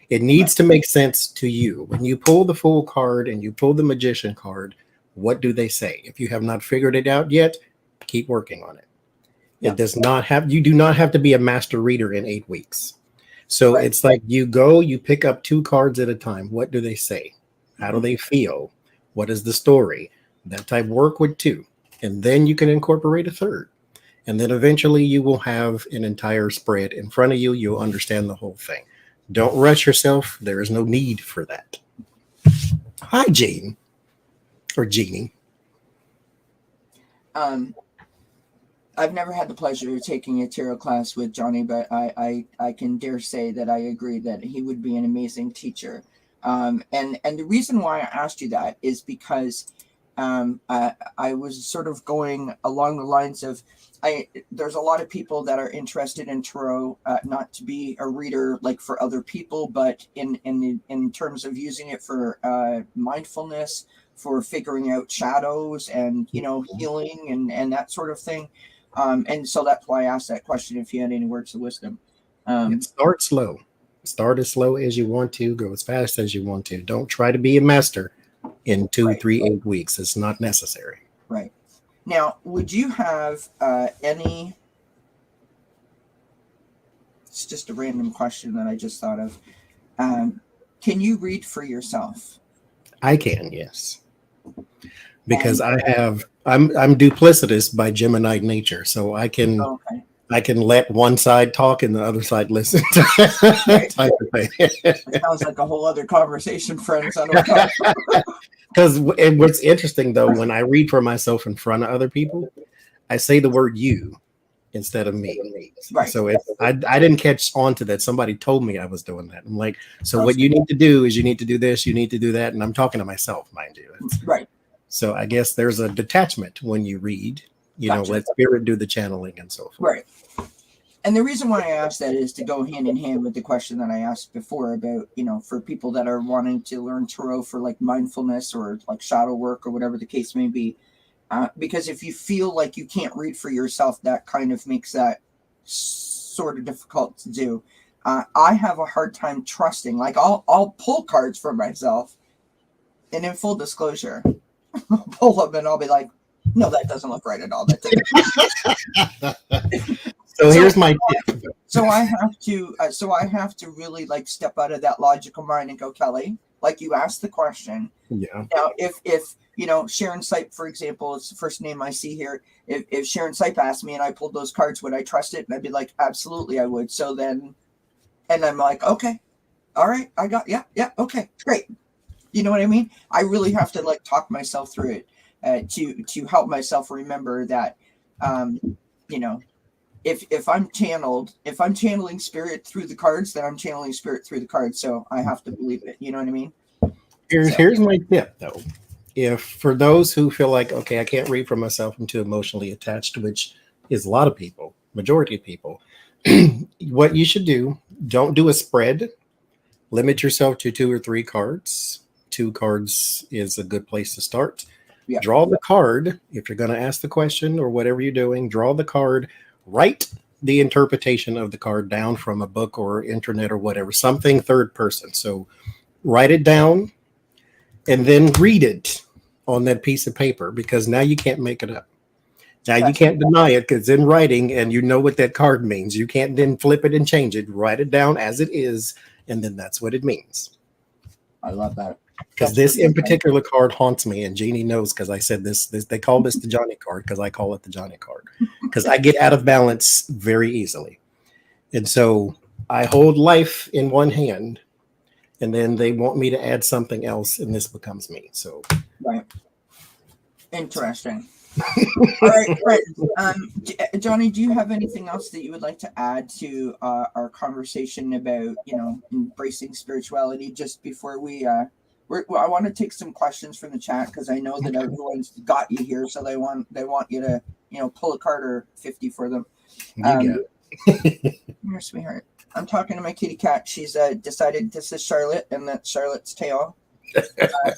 It needs to make sense to you. When you pull the Fool card and you pull the Magician card, what do they say? If you have not figured it out yet, keep working on it. Yeah. It does not have, you do not have to be a master reader in 8 weeks. So it's like you go, you pick up 2 cards at a time. What do they say? How do they feel? What is the story? That type work with 2. And then you can incorporate a 3rd. And then eventually you will have an entire spread in front of you. You'll understand the whole thing. Don't rush yourself. There is no need for that. Hi, Jane. Or Jeannie. I've never had the pleasure of taking a tarot class with Johnie, but I can dare say that I agree that he would be an amazing teacher. And the reason why I asked you that is because I was sort of going along the lines of, there's a lot of people that are interested in tarot, not to be a reader like for other people, but in terms of using it for mindfulness, for figuring out shadows and, healing and that sort of thing. And so that's why I asked that question, if you had any words of wisdom. Start slow. Start as slow as you want to. Go as fast as you want to. Don't try to be a master in 2, 3, 8 weeks. It's not necessary. Right. Now, would you have any... It's just a random question that I just thought of. Can you read for yourself? I can, yes. Because I'm duplicitous by Gemini nature, so I can let one side talk and the other side listen. Type of thing. It sounds like a whole other conversation, friends. Because what's interesting though, when I read for myself in front of other people, I say the word "you" instead of me. Right. So I didn't catch on to that. Somebody told me I was doing that. I'm like, so what you need to do is you need to do this, you need to do that, and I'm talking to myself, mind you. Right. So I guess there's a detachment when you read, let spirit do the channeling and so forth. Right. And the reason why I asked that is to go hand in hand with the question that I asked before about, for people that are wanting to learn tarot for like mindfulness or like shadow work or whatever the case may be. Because if you feel like you can't read for yourself, that kind of makes that sort of difficult to do. I have a hard time trusting. Like I'll pull cards for myself, and in full disclosure, I'll pull them and I'll be like, no, that doesn't look right at all. So here's my tip. So I have to really like step out of that logical mind and go, Kelly, like you asked the question. Yeah. Now, if Sharon Sipe, for example, it's the first name I see here. If Sharon Sipe asked me and I pulled those cards, would I trust it? And I'd be like, absolutely, I would. So then, and I'm like, okay, all right, I got, yeah, okay, great. You know what I mean? I really have to like talk myself through it to help myself remember that, if I'm channeling spirit through the cards, then I'm channeling spirit through the cards. So I have to believe it. You know what I mean? Here's my tip though. If for those who feel like, okay, I can't read for myself, I'm too emotionally attached, which is a lot of people, majority of people, what you should do, don't do a spread. Limit yourself to 2 or 3 cards. 2 cards is a good place to start. Yeah. Draw the card. If you're going to ask the question or whatever you're doing, draw the card, write the interpretation of the card down from a book or internet or whatever, something third person. So write it down and then read it on that piece of paper, because now you can't make it up. Now you can't deny it because it's in writing and you know what that card means. You can't then flip it and change it. Write it down as it is, and then that's what it means. I love that. Because this in particular card haunts me, and Jeannie knows because I said this. They call this the Johnie card because I call it the Johnie card because I get out of balance very easily. And so I hold life in one hand, and then they want me to add something else, and this becomes me. So, right. Interesting. All right, friends. Johnie, do you have anything else that you would like to add to our conversation about, embracing spirituality just before we I want to take some questions from the chat because I know that everyone's got you here, so they want you to pull a card or 50 for them. Here, sweetheart. I'm talking to my kitty cat. She's decided this is Charlotte, and that's Charlotte's tail.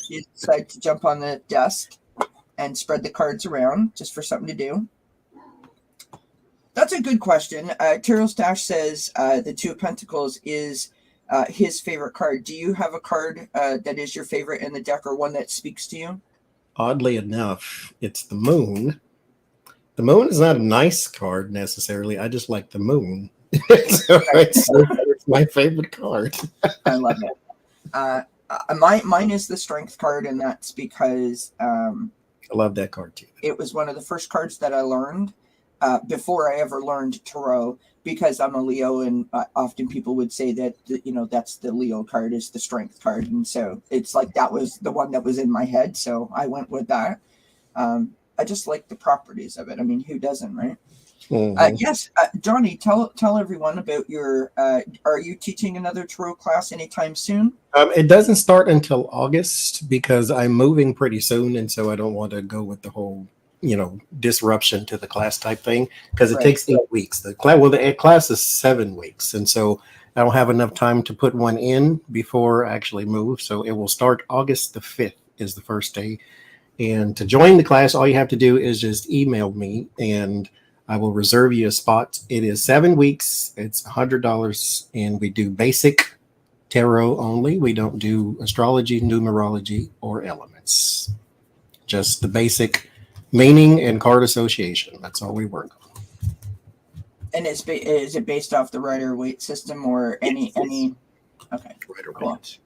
She decided to jump on the desk and spread the cards around just for something to do. That's a good question. Terrell Stash says the Two of Pentacles is his favorite card. Do you have a card that is your favorite in the deck, or one that speaks to you? Oddly enough, it's the Moon. The Moon is not a nice card necessarily. I just like the Moon. So it's my favorite card. I love it. Mine is the Strength card, and that's because I love that card too. it was one of the first cards that I learned before I ever learned Tarot, because I'm a Leo, and often people would say that, that's the Leo card, is the Strength card. And so it's like that was the one that was in my head. So I went with that. I just like the properties of it. I mean, who doesn't, right? Mm-hmm. Yes, Johnie, tell everyone about your, are you teaching another Tarot class anytime soon? It doesn't start until August because I'm moving pretty soon. And so I don't want to go with the whole, disruption to the class type thing, because it takes 8 weeks. The class is 7 weeks. And so I don't have enough time to put one in before I actually move. So it will start August the 5th is the first day. And to join the class, all you have to do is just email me and I will reserve you a spot. It is 7 weeks. It's $100, and we do basic tarot only. We don't do astrology, numerology, or elements. Just the basic meaning and card association. That's all we work on. And is it based off the Rider-Waite system or any? Okay, Rider-Waite.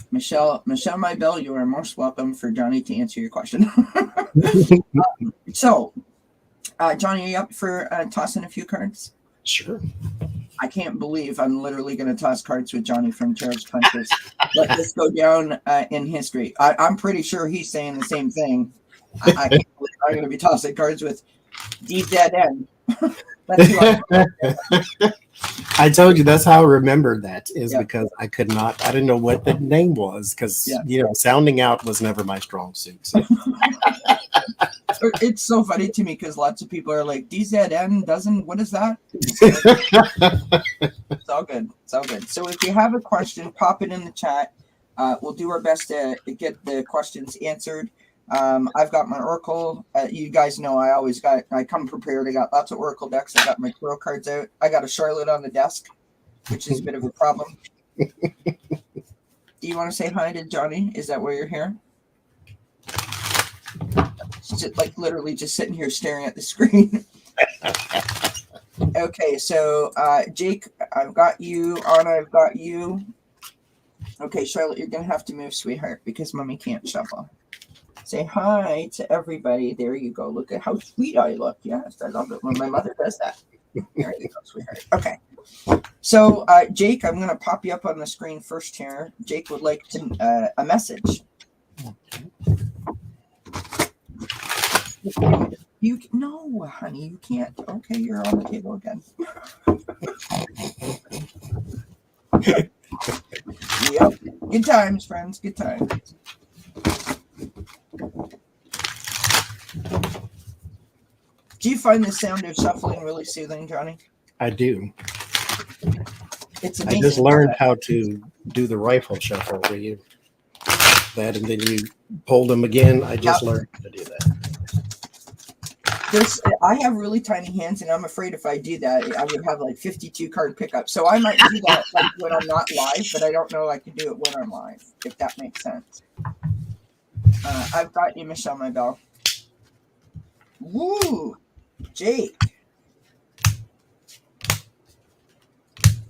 Michelle Mybell, you are most welcome for Johnie to answer your question. So, Johnie, are you up for tossing a few cards? Sure. I can't believe I'm literally going to toss cards with Johnie from Tarot's Punches. Let this go down in history. I'm pretty sure he's saying the same thing. I can't believe I'm going to be tossing cards with DZN. That's who I told you that's how I remembered that is because I didn't know what the name was because, sounding out was never my strong suit. So. It's so funny to me because lots of people are like, DZN doesn't, what is that? It's all good. It's all good. So if you have a question, pop it in the chat. We'll do our best to get the questions answered. I've got my Oracle. You guys know I come prepared. I got lots of Oracle decks. I got my tarot cards out. I got a Charlotte on the desk, which is a bit of a problem. Do you want to say hi to Johnie? Is that why you're here? She's literally just sitting here staring at the screen. Okay, so Jake, I've got you. Anna, I've got you. Okay, Charlotte, you're going to have to move, sweetheart, because Mommy can't shuffle. Say hi to everybody. There you go. Look at how sweet I look. Yes, I love it when my mother does that. There you go, sweetheart. Okay. So, Jake, I'm going to pop you up on the screen first here. Jake would like a message. No, honey, you can't. Okay, you're on the table again. Yep. Good times, friends. Good times. Do you find the sound of shuffling really soothing, Johnie? I do. It's amazing. I just learned how to do the rifle shuffle where you that and then you pull them again. I just learned how to do that. I have really tiny hands, and I'm afraid if I do that, I would have 52 card pickup. So I might do that when I'm not live, but I don't know I can do it when I'm live, if that makes sense. I've got you, Michelle Mybell. Woo! Jake.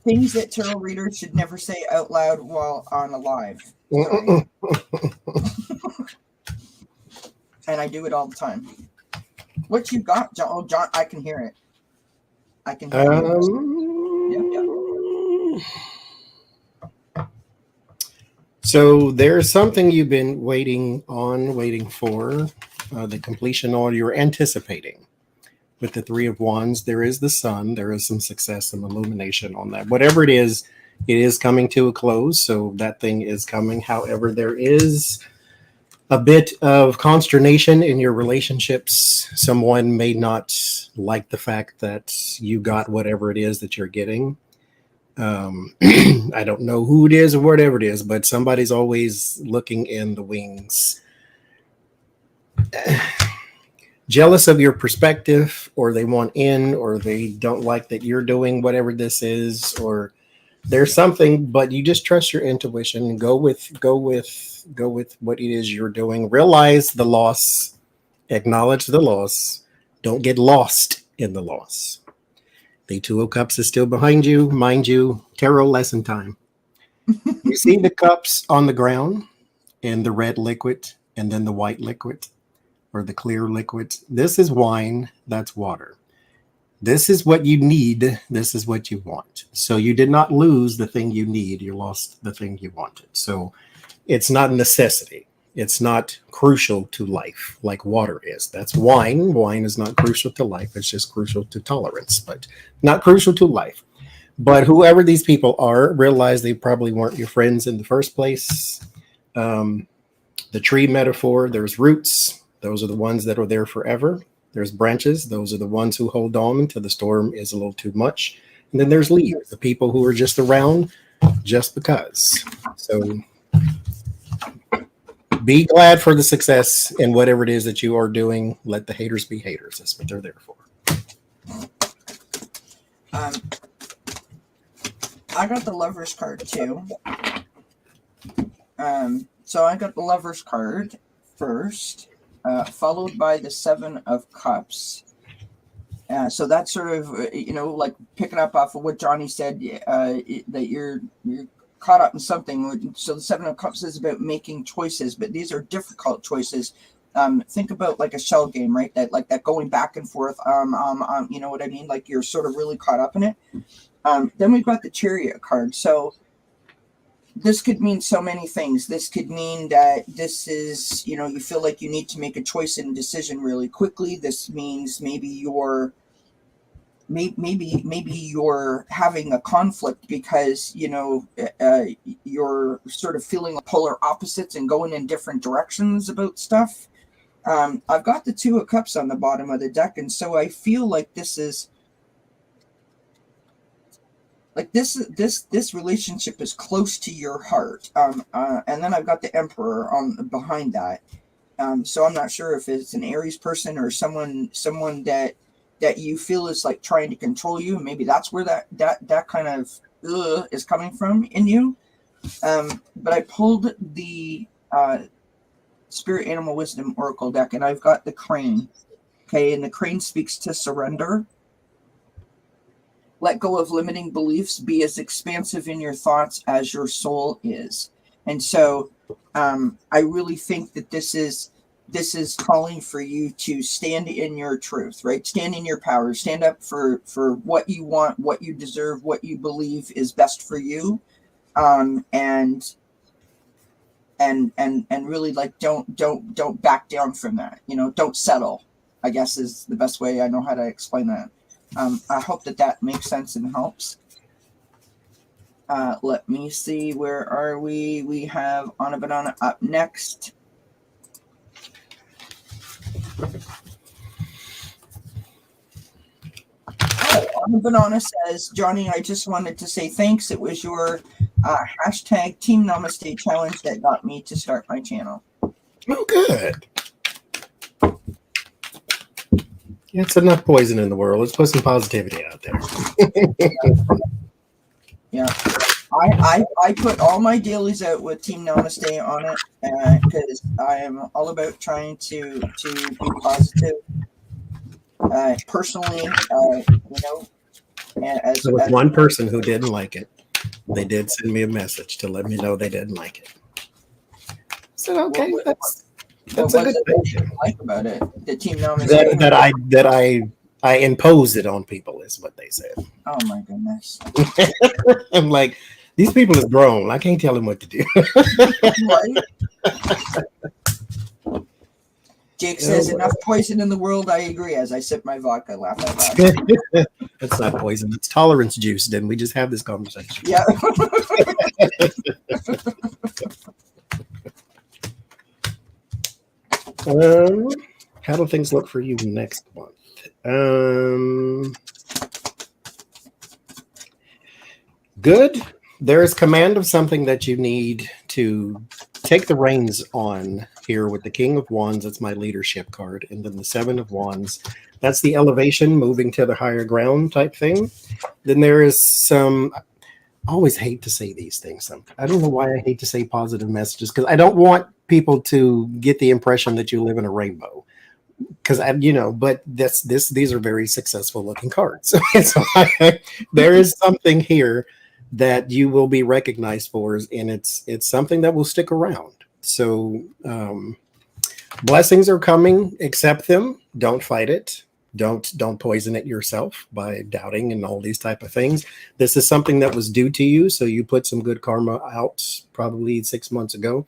Things that tarot readers should never say out loud while on a live. And I do it all the time. What you got, John? Oh, John, I can hear it. I can hear it. Yep. So there's something you've been waiting for, the completion on you're anticipating. With the Three of Wands, there is the Sun. There is some success and illumination on that. Whatever it is coming to a close. So that thing is coming. However, there is a bit of consternation in your relationships. Someone may not like the fact that you got whatever it is that you're getting. I don't know who it is or whatever it is, but somebody's always looking in the wings, jealous of your perspective, or they want in, or they don't like that you're doing whatever this is, or there's something, but you just trust your intuition. Go with what it is you're doing. Realize the loss, acknowledge the loss. Don't get lost in the loss. The Two of Cups is still behind you. Mind you, tarot lesson time. You see the cups on the ground and the red liquid and then the white liquid or the clear liquid. This is wine. That's water. This is what you need. This is what you want. So you did not lose the thing you need. You lost the thing you wanted. So it's not a necessity. It's not crucial to life like water is. That's wine. Wine is not crucial to life. It's just crucial to tolerance, but not crucial to life. But whoever these people are, realize they probably weren't your friends in the first place. The tree metaphor, there's roots. Those are the ones that are there forever. There's branches. Those are the ones who hold on until the storm is a little too much. And then there's leaves, the people who are just around just because. So be glad for the success in whatever it is that you are doing. Let the haters be haters. That's what they're there for. I got the Lover's card too. So I got the Lover's card first, followed by the Seven of Cups. So that's sort of, like picking up off of what Johnie said, that you're caught up in something. So the Seven of Cups is about making choices, but these are difficult choices. Think about like a shell game, right? That going back and forth. You know what I mean? Like you're sort of really caught up in it. Then we've got the Chariot card. So this could mean so many things. This could mean that this is, you feel like you need to make a choice and decision really quickly. This means maybe you're having a conflict because you're sort of feeling polar opposites and going in different directions about stuff. I've got the Two of Cups on the bottom of the deck, and so I feel like this is like this relationship is close to your heart. And then I've got the Emperor on behind that. So I'm not sure if it's an Aries person or someone that you feel is like trying to control you. Maybe that's where that kind of is coming from in you. But I pulled the Spirit Animal Wisdom Oracle deck, and I've got the Crane. Okay, and the Crane speaks to surrender. Let go of limiting beliefs. Be as expansive in your thoughts as your soul is. And so I really think that this is calling for you to stand in your truth, right? Stand in your power. Stand up for what you want, what you deserve, what you believe is best for you. And really like don't back down from that. Don't settle, I guess is the best way I know how to explain that. I hope that makes sense and helps. Let me see. Where are we? We have Anna Banana up next. Anna Banana says, Johnie, I just wanted to say thanks. It was your hashtag Team Namaste challenge that got me to start my channel. Oh, good. It's enough poison in the world. Let's put some positivity out there. Yeah. I put all my dailies out with Team Namaste on it because I am all about trying to be positive. Personally, as there was one person who didn't like it. They did send me a message to let me know they didn't like it. So okay, that's a good thing. Like about it, the Team Namaste that I impose it on people is what they said. Oh my goodness! I'm like, these people is grown. I can't tell them what to do. Right? Jake says, enough poison in the world. I agree. As I sip my vodka, laugh out loud. It's not poison. It's tolerance juice. Didn't we just have this conversation? Yeah. do things look for you next month? Good. There is command of something that you need to take the reins on here with the King of Wands. That's my leadership card. And then the Seven of Wands. That's the elevation, moving to the higher ground type thing. Then there is some, I always hate to say these things. I don't know why I hate to say positive messages, because I don't want people to get the impression that you live in a rainbow. Because but these are very successful looking cards. So there is something here that you will be recognized for, and it's something that will stick around. So blessings are coming. Accept them. Don't fight it. Don't poison it yourself by doubting and all these type of things. This is something that was due to you, so you put some good karma out probably 6 months ago,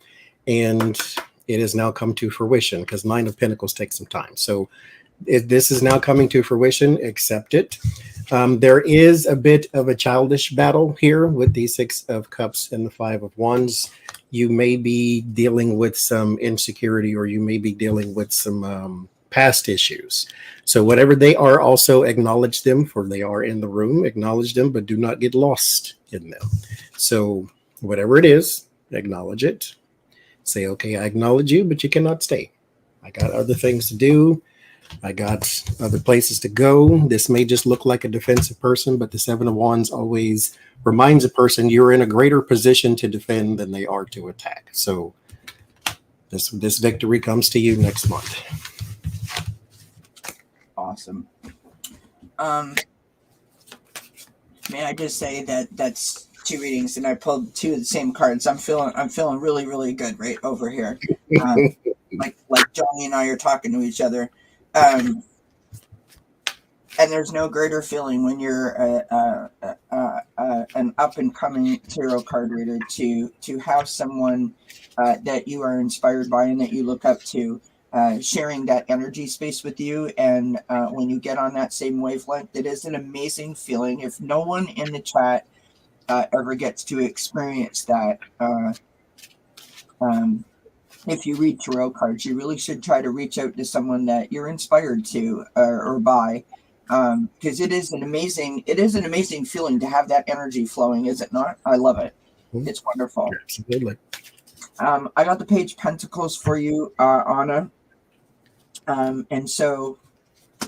and it has now come to fruition, because Nine of Pentacles takes some time. So this is now coming to fruition. Accept it. There is a bit of a childish battle here with the Six of Cups and the Five of Wands. You may be dealing with some insecurity, or you may be dealing with some past issues. So whatever they are, also acknowledge them, for they are in the room. Acknowledge them, but do not get lost in them. So whatever it is, acknowledge it. Say, okay, I acknowledge you, but you cannot stay. I got other things to do. I got other places to go. This may just look like a defensive person, but the Seven of Wands always reminds a person you're in a greater position to defend than they are to attack. So this victory comes to you next month. Awesome. May I just say that that's 2 readings, and I pulled 2 of the same cards. I'm feeling really, really good right over here. Like Johnie and I are talking to each other. And there's no greater feeling when you're an up and coming tarot card reader to have someone that you are inspired by and that you look up to sharing that energy space with you. And when you get on that same wavelength, it is an amazing feeling. If no one in the chat ever gets to experience that, if you read tarot cards, you really should try to reach out to someone that you're inspired to or by, because it is an amazing feeling to have that energy flowing, is it not? I love it. It's wonderful. Absolutely. I got the Page of Pentacles for you, Anna. And so,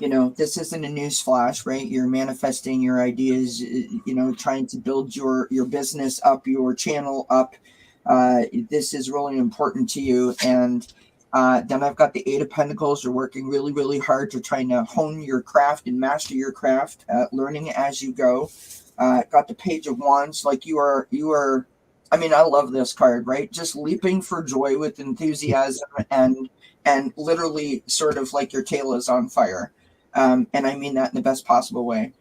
this isn't a news flash, right? You're manifesting your ideas, trying to build your business up, your channel up. This is really important to you. And then I've got the Eight of Pentacles. You're working really, really hard to try to hone your craft and master your craft, learning as you go. Got the Page of Wands. Like you are, I mean, I love this card, right? Just leaping for joy with enthusiasm and literally sort of like your tail is on fire. And I mean that in the best possible way.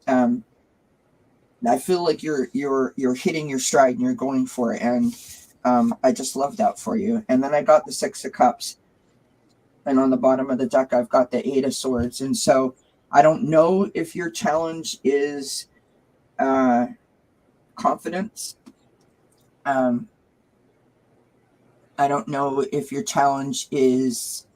I feel like you're hitting your stride and you're going for it. And I just love that for you. And then I got the Six of Cups. And on the bottom of the deck, I've got the Eight of Swords. And so I don't know if your challenge is confidence. I don't know if your challenge is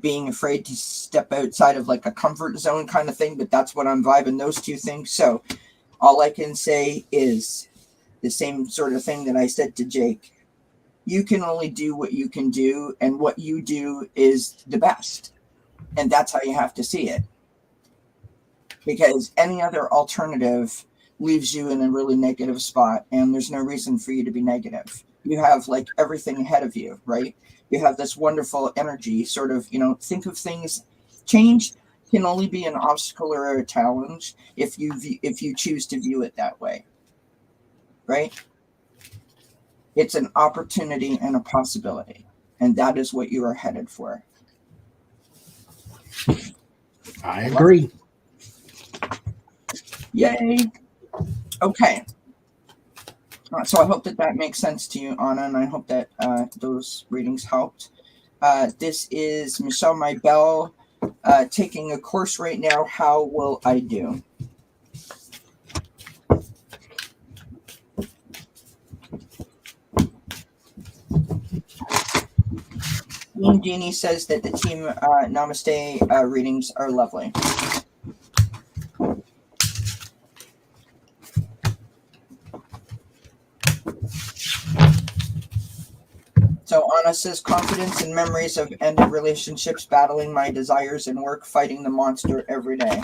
being afraid to step outside of like a comfort zone kind of thing, but that's what I'm vibing, those 2 things. So all I can say is the same sort of thing that I said to Jake. You can only do what you can do, and what you do is the best. And that's how you have to see it. Because any other alternative leaves you in a really negative spot, and there's no reason for you to be negative. You have like everything ahead of you, right? You have this wonderful energy, sort of, think of things. Change can only be an obstacle or a challenge if you choose to view it that way, right? It's an opportunity and a possibility, and that is what you are headed for. I agree. Yay. Okay. So I hope that makes sense to you, Anna, and I hope that those readings helped. This is Michelle Maybell taking a course right now. How will I do? Team Jeannie says that the team Namaste readings are lovely. So Anna says, confidence and memories of ended relationships, battling my desires in work, fighting the monster every day.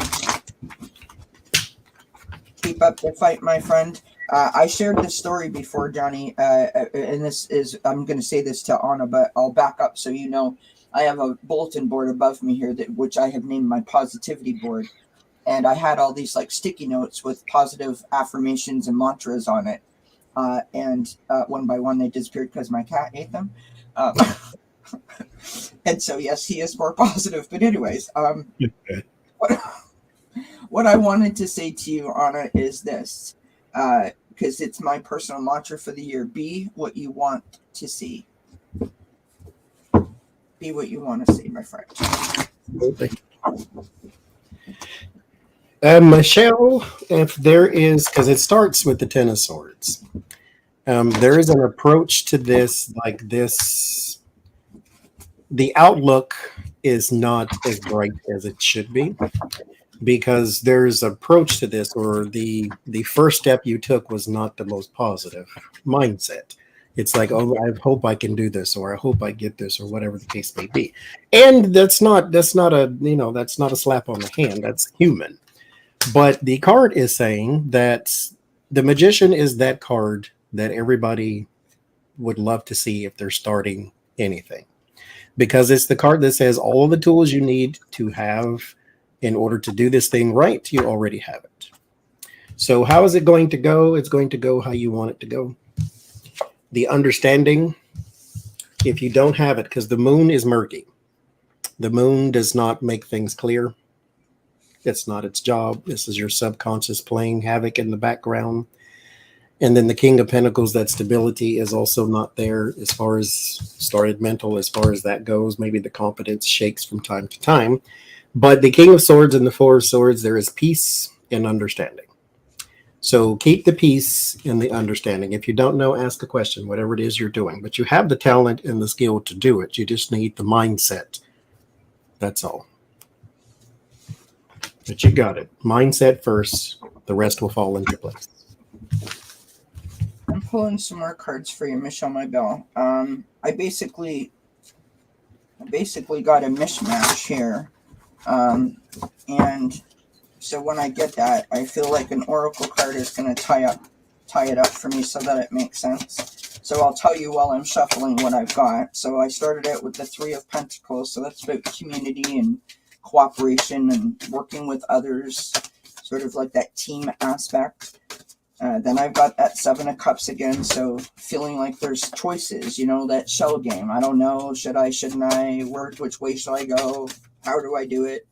Keep up the fight, my friend. I shared this story before, Johnie, and this is, I'm going to say this to Anna, but I'll back up so you know. I have a bulletin board above me here, which I have named my positivity board. And I had all these like sticky notes with positive affirmations and mantras on it. And one by one, they disappeared because my cat ate them. And so, yes, he is more positive. But anyways, what I wanted to say to you, Anna, is this, because it's my personal mantra for the year: be what you want to see. Be what you want to see, my friend. Michelle, if there is, because it starts with the Ten of Swords, there is an approach to this like this. The outlook is not as bright as it should be, because there's an approach to this, or the first step you took was not the most positive mindset. It's like, oh, I hope I can do this, or I hope I get this, or whatever the case may be. And that's not a slap on the hand. That's human. But the card is saying that the Magician is that card that everybody would love to see if they're starting anything, because it's the card that says all of the tools you need to have in order to do this thing right, you already have it. So how is it going to go? It's going to go how you want it to go. The understanding, if you don't have it, because the moon is murky. The moon does not make things clear. It's not its job. This is your subconscious playing havoc in the background. And then the King of Pentacles, that stability is also not there as far as started mental, as far as that goes. Maybe the competence shakes from time to time. But the King of Swords and the Four of Swords, there is peace and understanding. So keep the peace and the understanding. If you don't know, ask a question, whatever it is you're doing. But you have the talent and the skill to do it. You just need the mindset. That's all. But you got it. Mindset first. The rest will fall into place. I'm pulling some more cards for you, Michelle Maybell. I basically got a mishmash here. And so when I get that, I feel like an oracle card is going to tie it up for me so that it makes sense. So I'll tell you while I'm shuffling what I've got. So I started out with the Three of Pentacles. So that's about community and cooperation and working with others, sort of like that team aspect. Then I've got that Seven of Cups again, so feeling like there's choices, that shell game. I don't know, should I, shouldn't I, which way should I go, how do I do it?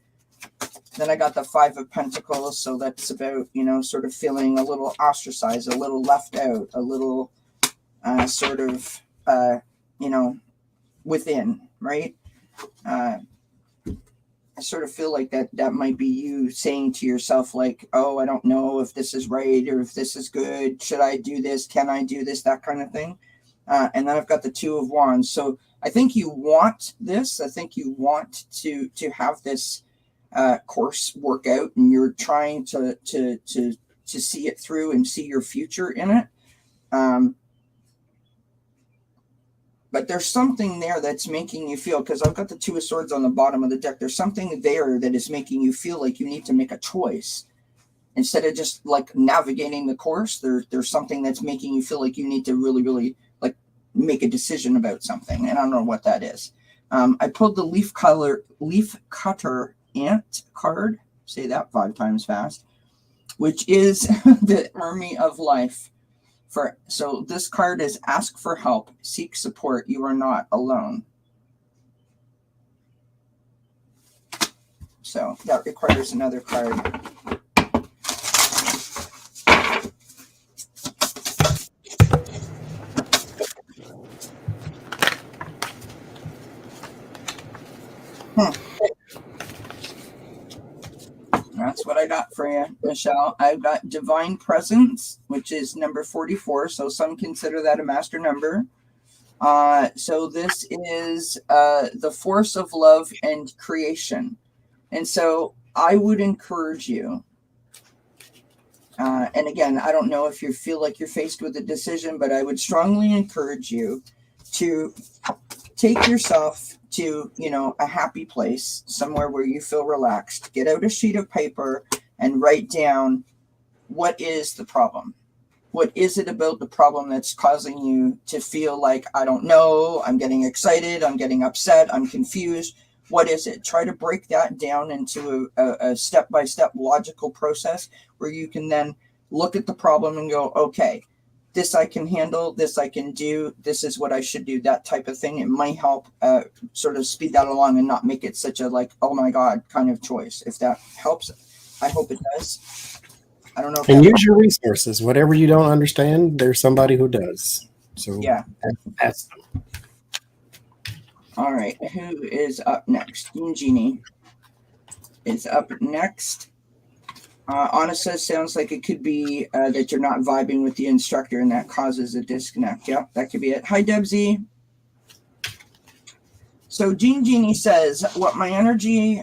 Then I got the Five of Pentacles, so that's about, sort of feeling a little ostracized, a little left out, a little within, right? I sort of feel like that might be you saying to yourself, like, oh, I don't know if this is right or if this is good. Should I do this? Can I do this? That kind of thing. And then I've got the Two of Wands. So I think you want this. I think you want to have this course work out, and you're trying to see it through and see your future in it. But there's something there that's making you feel, because I've got the Two of Swords on the bottom of the deck. There's something there that is making you feel like you need to make a choice. Instead of just like navigating the course, there's something that's making you feel like you need to really, really like make a decision about something. And I don't know what that is. I pulled the Leaf Cutter Ant card. Say that 5 times fast. Which is the Army of Life. So this card is ask for help, seek support. You are not alone. So that requires another card. That's what I got for you, Michelle. I've got Divine Presence, which is number 44. So some consider that a master number. So this is the force of love and creation. And so I would encourage you, and again, I don't know if you feel like you're faced with a decision, but I would strongly encourage you to take yourself to, a happy place, somewhere where you feel relaxed. Get out a sheet of paper and write down, what is the problem? What is it about the problem that's causing you to feel like, I don't know, I'm getting excited, I'm getting upset, I'm confused? What is it? Try to break that down into a step-by-step logical process where you can then look at the problem and go, okay, this I can handle, this I can do, this is what I should do, that type of thing. It might help sort of speed that along and not make it such a like, oh my God, kind of choice. If that helps, I hope it does. I don't know if And use your resources. Whatever you don't understand, there's somebody who does. So yeah. ask them. All right, who is up next? Jeannie is up next. Anna says, sounds like it could be that you're not vibing with the instructor and that causes a disconnect. Yeah, that could be it. Hi, Debsy. So Jeannie says, what my energy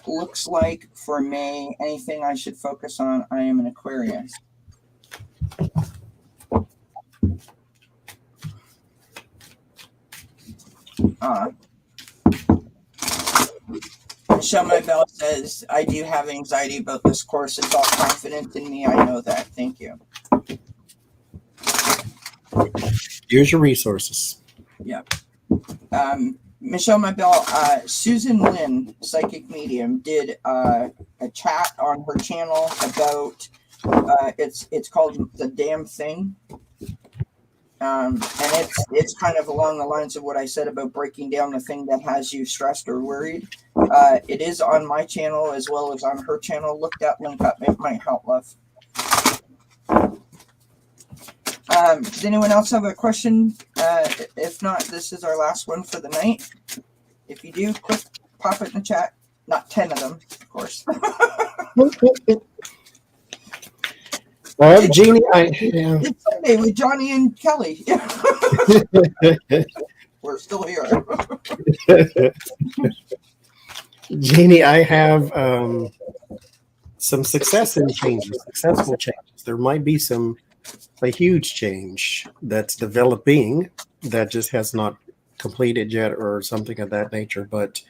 looks like for May, anything I should focus on, I am an Aquarius. Michelle My Bell says, I do have anxiety about this course. It's all confidence in me. I know that. Thank you. Use your resources. Yep. Michelle My Bell, Susan Lynn, psychic medium, did a chat on her channel about it's called The Damn Thing. And it's kind of along the lines of what I said about breaking down the thing that has you stressed or worried. It is on my channel as well as on her channel. Look that link up. It might help, love. Does anyone else have a question? If not, this is our last one for the night. If you do, quick, pop it in the chat. Not 10 of them, of course. Jeannie, It's Sunday with Johnie and Kelly. We're still here. Jeannie, I have some success in changes, successful changes. There might be a huge change that's developing that just has not completed yet or something of that nature, but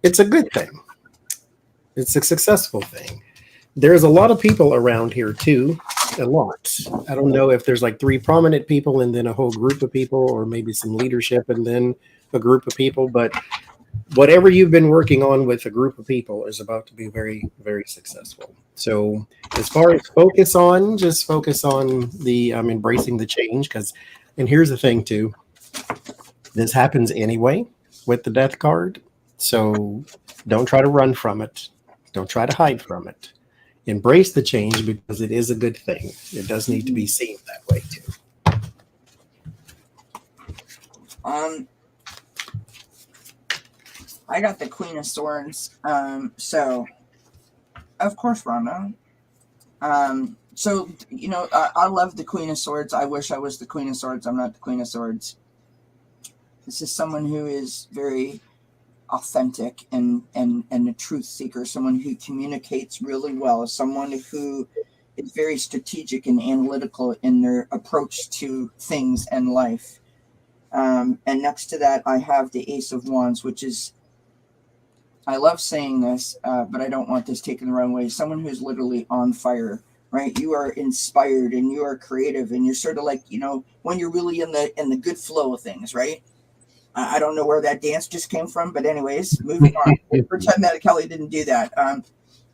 it's a good thing. It's a successful thing. There's a lot of people around here too, a lot. I don't know if there's like 3 prominent people and then a whole group of people, or maybe some leadership and then a group of people, but whatever you've been working on with a group of people is about to be very, very successful. So as far as just focus on the embracing the change, and here's the thing too, this happens anyway with the death card. So don't try to run from it. Don't try to hide from it. Embrace the change because it is a good thing. It does need to be seen that way too. I got the Queen of Swords. So of course, Rhonda. So, I love the Queen of Swords. I wish I was the Queen of Swords. I'm not the Queen of Swords. This is someone who is very authentic and a truth seeker, someone who communicates really well, someone who is very strategic and analytical in their approach to things and life. And next to that, I have the Ace of Wands, which is, I love saying this, but I don't want this taken the wrong way. Someone who's literally on fire, right? You are inspired and you are creative and you're sort of like, when you're really in the good flow of things, right? I don't know where that dance just came from, but anyways, moving on. Pretend that Kelly didn't do that.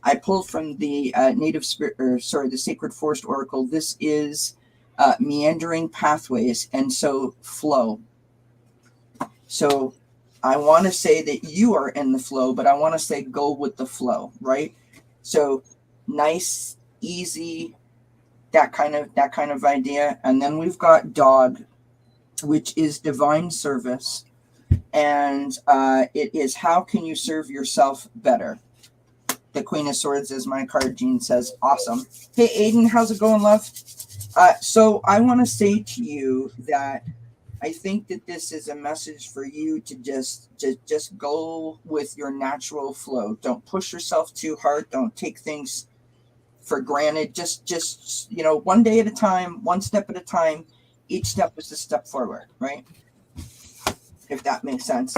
I pulled from the the Sacred Forest Oracle. This is meandering pathways, and so flow. So I want to say that you are in the flow, but I want to say go with the flow, right? So nice, easy, that kind of idea. And then we've got dog, which is divine service. And it is, how can you serve yourself better? The Queen of Swords is my card. Jean says, awesome. Hey, Aiden, how's it going, love? So I want to say to you that I think that this is a message for you to just go with your natural flow. Don't push yourself too hard. Don't take things for granted. Just one day at a time, one step at a time. Each step is a step forward, right? If that makes sense.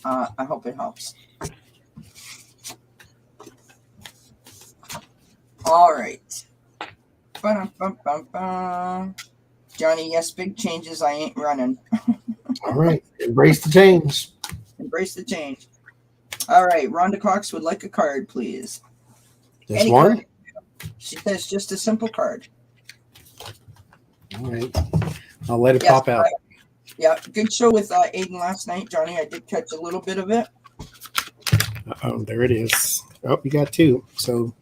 I hope it helps. All right. Ba-dum-bum-bum-bum. Johnie, yes, big changes. I ain't running. All right. Embrace the change. Embrace the change. All right. Rhonda Cox would like a card, please. Just Any one? card. She says just a simple card. All right. I'll let it pop out. Yeah. Good show with Aiden last night, Johnie. I did catch a little bit of it. Oh, there it is. Oh, you got two. So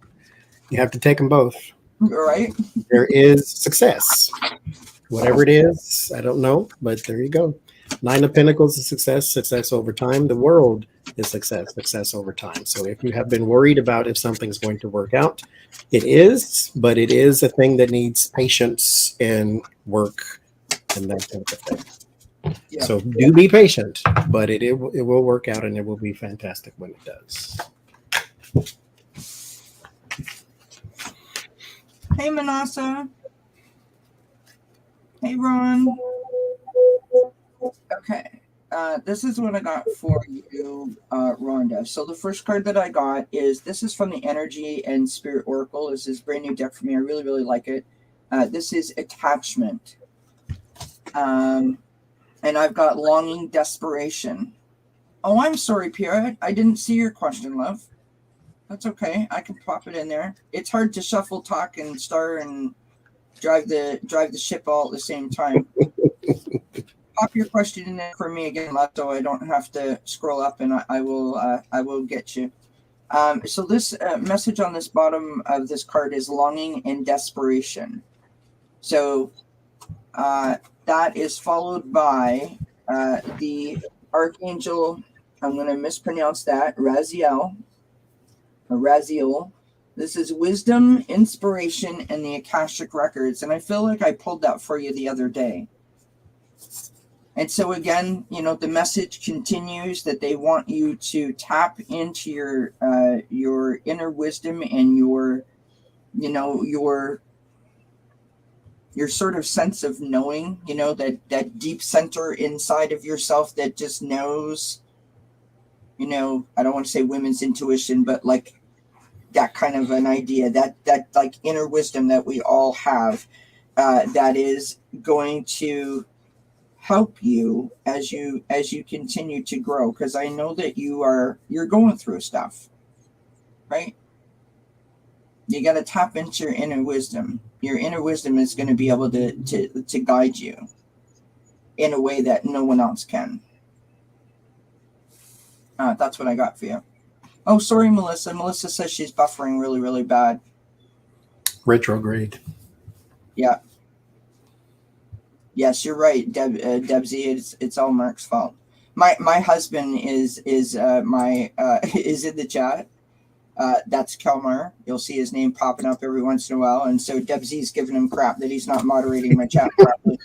you have to take them both. All right. There is success. Whatever it is, I don't know, but there you go. 9 of Pentacles is success, success over time. The World is success, success over time. So if you have been worried about if something's going to work out, it is, but it is a thing that needs patience and work and that type of thing. Yeah. So do be patient, but it will work out and it will be fantastic when it does. Hey, Manasa. Hey, Ron. Okay. This is what I got for you, Rhonda. So the first card that I got this is from the Energy and Spirit Oracle. This is a brand new deck for me. I really, really like it. This is attachment. And I've got longing, desperation. Oh, I'm sorry, Pierre. I didn't see your question, love. That's okay. I can pop it in there. It's hard to shuffle, talk, and star and drive the ship all at the same time. Pop your question in there for me again, love, so I don't have to scroll up, and I will get you. So this message on this bottom of this card is longing and desperation. So that is followed by the Archangel. I'm going to mispronounce that. Raziel. This is wisdom, inspiration, and the Akashic Records. And I feel like I pulled that for you the other day. And so again, the message continues that they want you to tap into your inner wisdom and your sort of sense of knowing, that deep center inside of yourself that just knows, I don't want to say women's intuition, but like that kind of an idea, that like inner wisdom that we all have, that is going to help you as you continue to grow. Because I know that you're going through stuff, right? You got to tap into your inner wisdom. Your inner wisdom is going to be able to guide you in a way that no one else can. That's what I got for you. Oh, sorry, Melissa. Melissa says she's buffering really, really bad. Retrograde. Yeah. Yes, you're right, Debsy. It's all Mark's fault. My husband is is in the chat. That's Kelmar. You'll see his name popping up every once in a while, and so Debsy's giving him crap that he's not moderating my chat properly.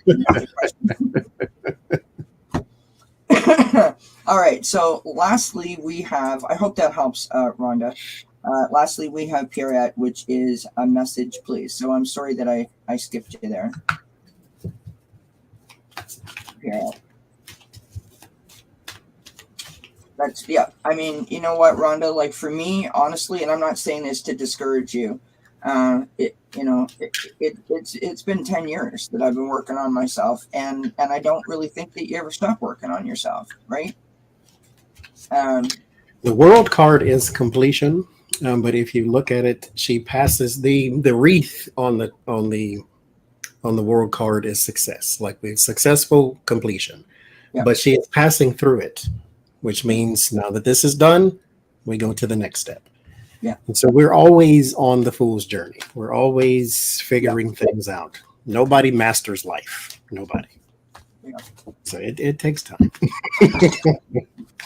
All right. So lastly, we have. I hope that helps, Rhonda. Lastly, we have Pierrette, which is a message, please. So I'm sorry that I skipped you there. Pierrette. I mean, you know what, Rhonda? Like for me, honestly, and I'm not saying this to discourage you. It's been 10 years that I've been working on myself, and I don't really think that you ever stop working on yourself, right? The World card is completion, but if you look at it, she passes the wreath on the World card is success, like the successful completion. Yep. But she is passing through it, which means now that this is done, we go to the next step. Yeah. And so we're always on the fool's journey. We're always figuring things out. Nobody masters life. Nobody. Yeah. So it takes time.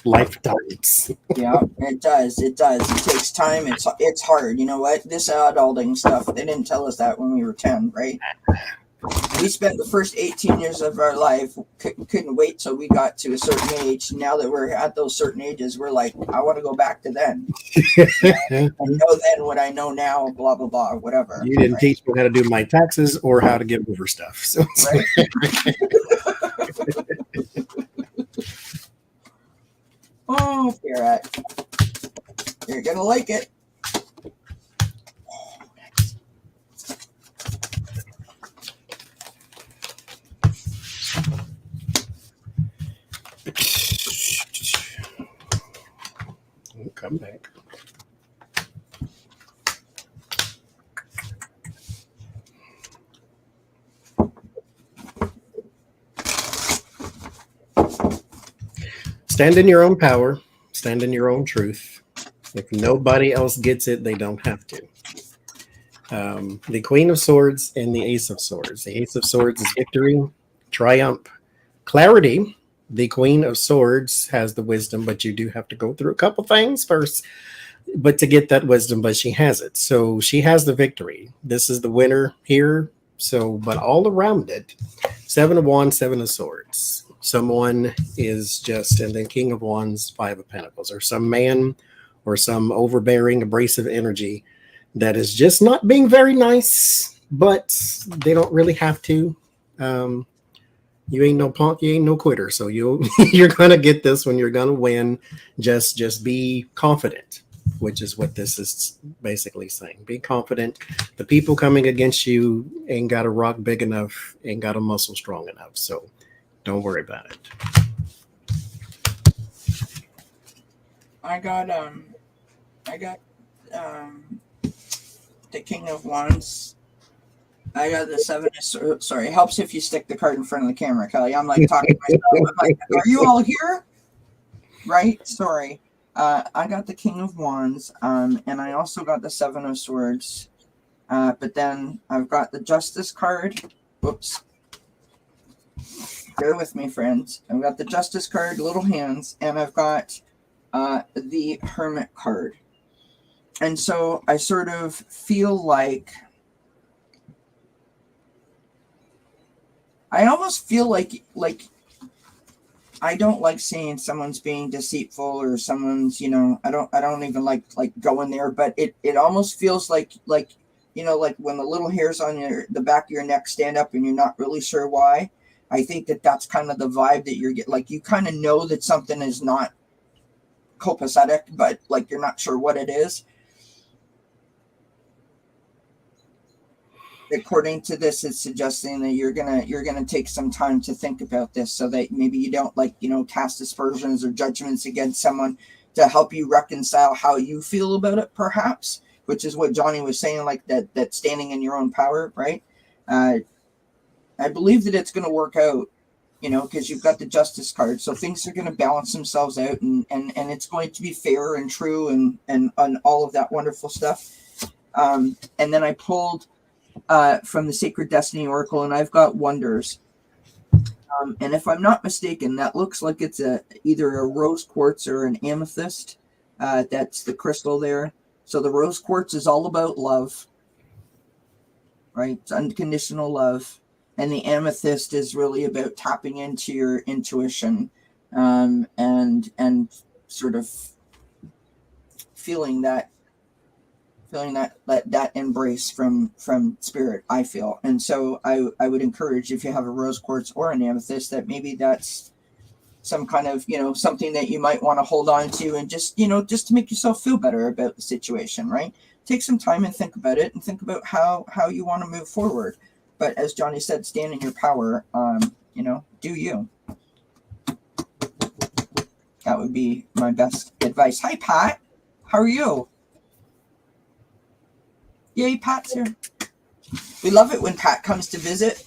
Lifetimes. Yeah, it does. It takes time. It's hard. You know what? This adulting stuff, they didn't tell us that when we were 10, right? We spent the first 18 years of our life couldn't wait till we got to a certain age. Now that we're at those certain ages, we're like, I want to go back to then. I know then what I know now, blah blah blah, whatever. You didn't teach me how to do my taxes or how to get over stuff. So Right? Oh, Garrett, you're gonna like it. come back. Stand in your own power. Stand in your own truth. If nobody else gets it, they don't have to. The Queen of Swords and the Ace of Swords. The Ace of Swords is victory, triumph, clarity. The Queen of Swords has the wisdom, but you do have to go through a couple things first. But to get that wisdom, but she has it. So she has the victory. This is the winner here. So, but all around it, 7 of Wands, 7 of Swords. Someone is just, and then King of Wands, 5 of Pentacles, or some man or some overbearing, abrasive energy that is just not being very nice, but they don't really have to. You ain't no punk, you ain't no quitter. So you're gonna get this one. You're gonna win. Just be confident, which is what this is basically saying. Be confident. The people coming against you ain't got a rock big enough, ain't got a muscle strong enough. So don't worry about it. I got the King of Wands. I got the 7 of Swords. Sorry, it helps if you stick the card in front of the camera, Kelly. I'm like talking to myself. I'm like, are you all here? Right? Sorry. I got the King of Wands, and I also got the 7 of Swords. But then I've got the Justice card. Whoops. Bear with me, friends. I've got the Justice card, little hands, and I've got the Hermit card. And so I sort of feel like I almost feel like I don't like saying someone's being deceitful or someone's, I don't even like going there, but it almost feels like like when the little hairs on the back of your neck stand up and you're not really sure why. I think that's kind of the vibe that you're getting. Like you kind of know that something is not copacetic, but like you're not sure what it is. According to this, it's suggesting that you're gonna take some time to think about this, so that maybe you don't cast aspersions or judgments against someone, to help you reconcile how you feel about it, perhaps, which is what Johnie was saying, like that standing in your own power, right? I believe that it's going to work out, because you've got the Justice card, so things are going to balance themselves out, and it's going to be fair and true, and all of that wonderful stuff. And then I pulled from the Sacred Destiny Oracle, and I've got Wonders. And if I'm not mistaken, that looks like it's either a rose quartz or an amethyst. That's the crystal there. So the rose quartz is all about love, right? It's unconditional love. And the amethyst is really about tapping into your intuition, and sort of feeling that embrace from spirit, I feel. And so I would encourage, if you have a rose quartz or an amethyst, that maybe that's some kind of something that you might want to hold on to, and just to make yourself feel better about the situation, right? Take some time and think about it, and think about how you want to move forward. But as Johnie said, stand in your power. Do you. That would be my best advice. Hi, Pat. How are you? Yay, Pat's here. We love it when Pat comes to visit.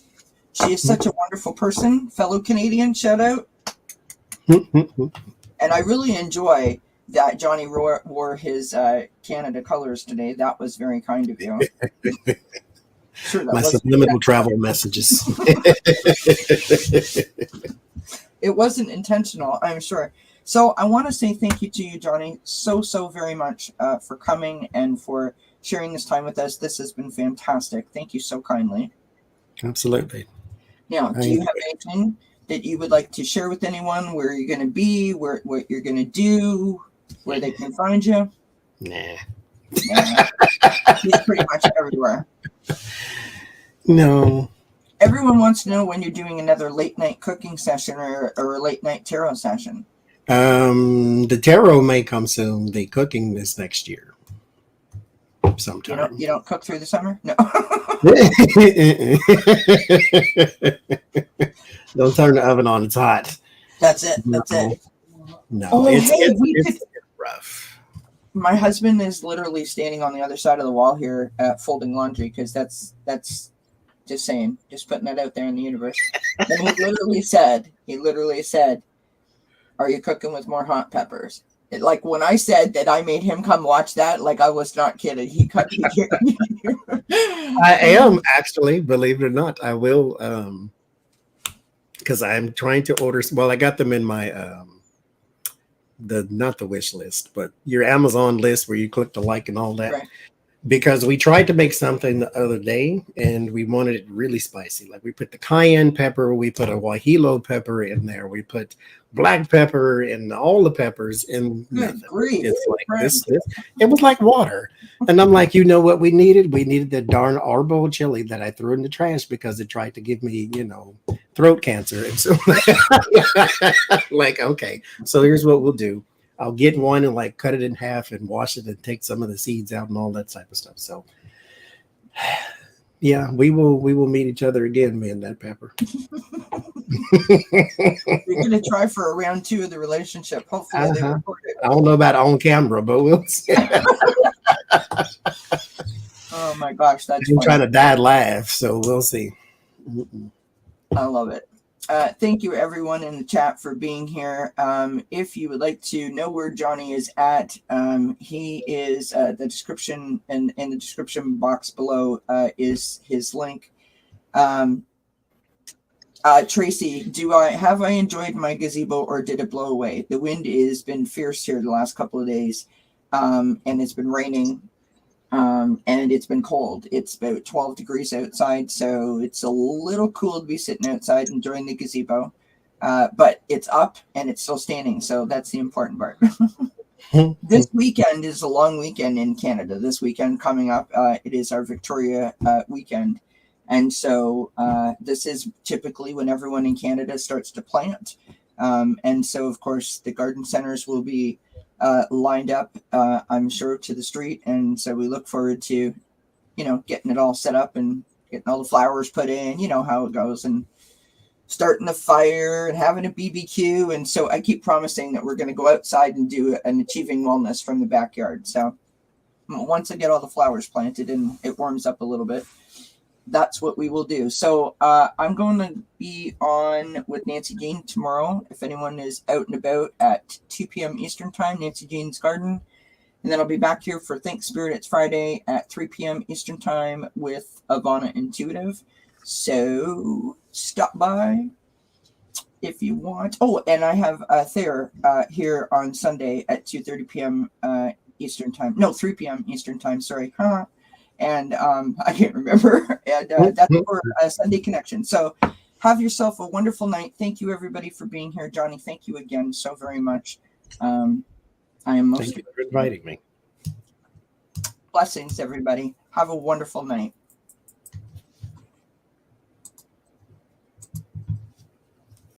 She is such a wonderful person. Fellow Canadian, shout out. And I really enjoy that Johnie wore his Canada colors today. That was very kind of you. Sure, my subliminal travel messages. It wasn't intentional, I'm sure. So I want to say thank you to you, Johnie, so very much for coming and for sharing this time with us. This has been fantastic. Thank you so kindly. Absolutely. Now, do you have anything that you would like to share with anyone? Where you're going to be, what you're going to do, where they can find you? Nah. He's pretty much everywhere. No. Everyone wants to know when you're doing another late night cooking session or a late night tarot session. The tarot may come soon. The cooking is next year. Sometime. You don't cook through the summer? No. Don't turn the oven on. It's hot. That's it. That's it. No, oh, it's rough. My husband is literally standing on the other side of the wall here folding laundry because that's just saying, just putting that out there in the universe. And he literally said, "Are you cooking with more hot peppers?" Like when I said that I made him come watch that, like I was not kidding. He cut. I am actually, believe it or not, I will, because I'm trying to order. Well, I got them in my not the wish list, but your Amazon list where you click the like and all that. Right. Because we tried to make something the other day and we wanted it really spicy. Like we put the cayenne pepper, we put a guajillo pepper in there, we put black pepper and all the peppers in nothing. It's like this. It was like water. And I'm like, you know what we needed? We needed the darn arbol chili that I threw in the trash because it tried to give me, throat cancer. And so like, okay, so here's what we'll do. I'll get one and like cut it in half and wash it and take some of the seeds out and all that type of stuff. So yeah, we will meet each other again, me and that pepper. You're gonna try for a round 2 of the relationship. Hopefully they record it. I don't know about on camera, but we'll see. Oh my gosh, that's I'm trying to die laugh, so we'll see. I love it. Thank you everyone in the chat for being here. If you would like to know where Johnie is at, he is the description and in the description box below is his link. Tracy, have I enjoyed my gazebo or did it blow away? The wind has been fierce here the last couple of days, and it's been raining. And it's been cold. It's about 12 degrees outside, so it's a little cool to be sitting outside enjoying the gazebo. But it's up and it's still standing, so that's the important part. This weekend is a long weekend in Canada. This weekend coming up, it is our Victoria weekend. And so this is typically when everyone in Canada starts to plant. And so, of course, the garden centers will be lined up, I'm sure, to the street. And so we look forward to, getting it all set up and getting all the flowers put in, how it goes, and starting the fire and having a BBQ. And so I keep promising that we're going to go outside and do an Achieving Wellness from the backyard. So once I get all the flowers planted and it warms up a little bit, that's what we will do. So I'm going to be on with Nancy Jean tomorrow. If anyone is out and about at 2 p.m. Eastern time, Nancy Jean's Garden. And then I'll be back here for Think Spirit. It's Friday at 3 p.m. Eastern time with Ivana Intuitive. So stop by if you want. Oh, and I have Thayer here on Sunday at 2:30 p.m. Eastern time. No, 3 p.m. Eastern time. Sorry. And I can't remember. And that's for a Sunday Connection. So have yourself a wonderful night. Thank you, everybody, for being here. Johnie, thank you again so very much. I am most Thank you for inviting me. Blessings, everybody. Have a wonderful night.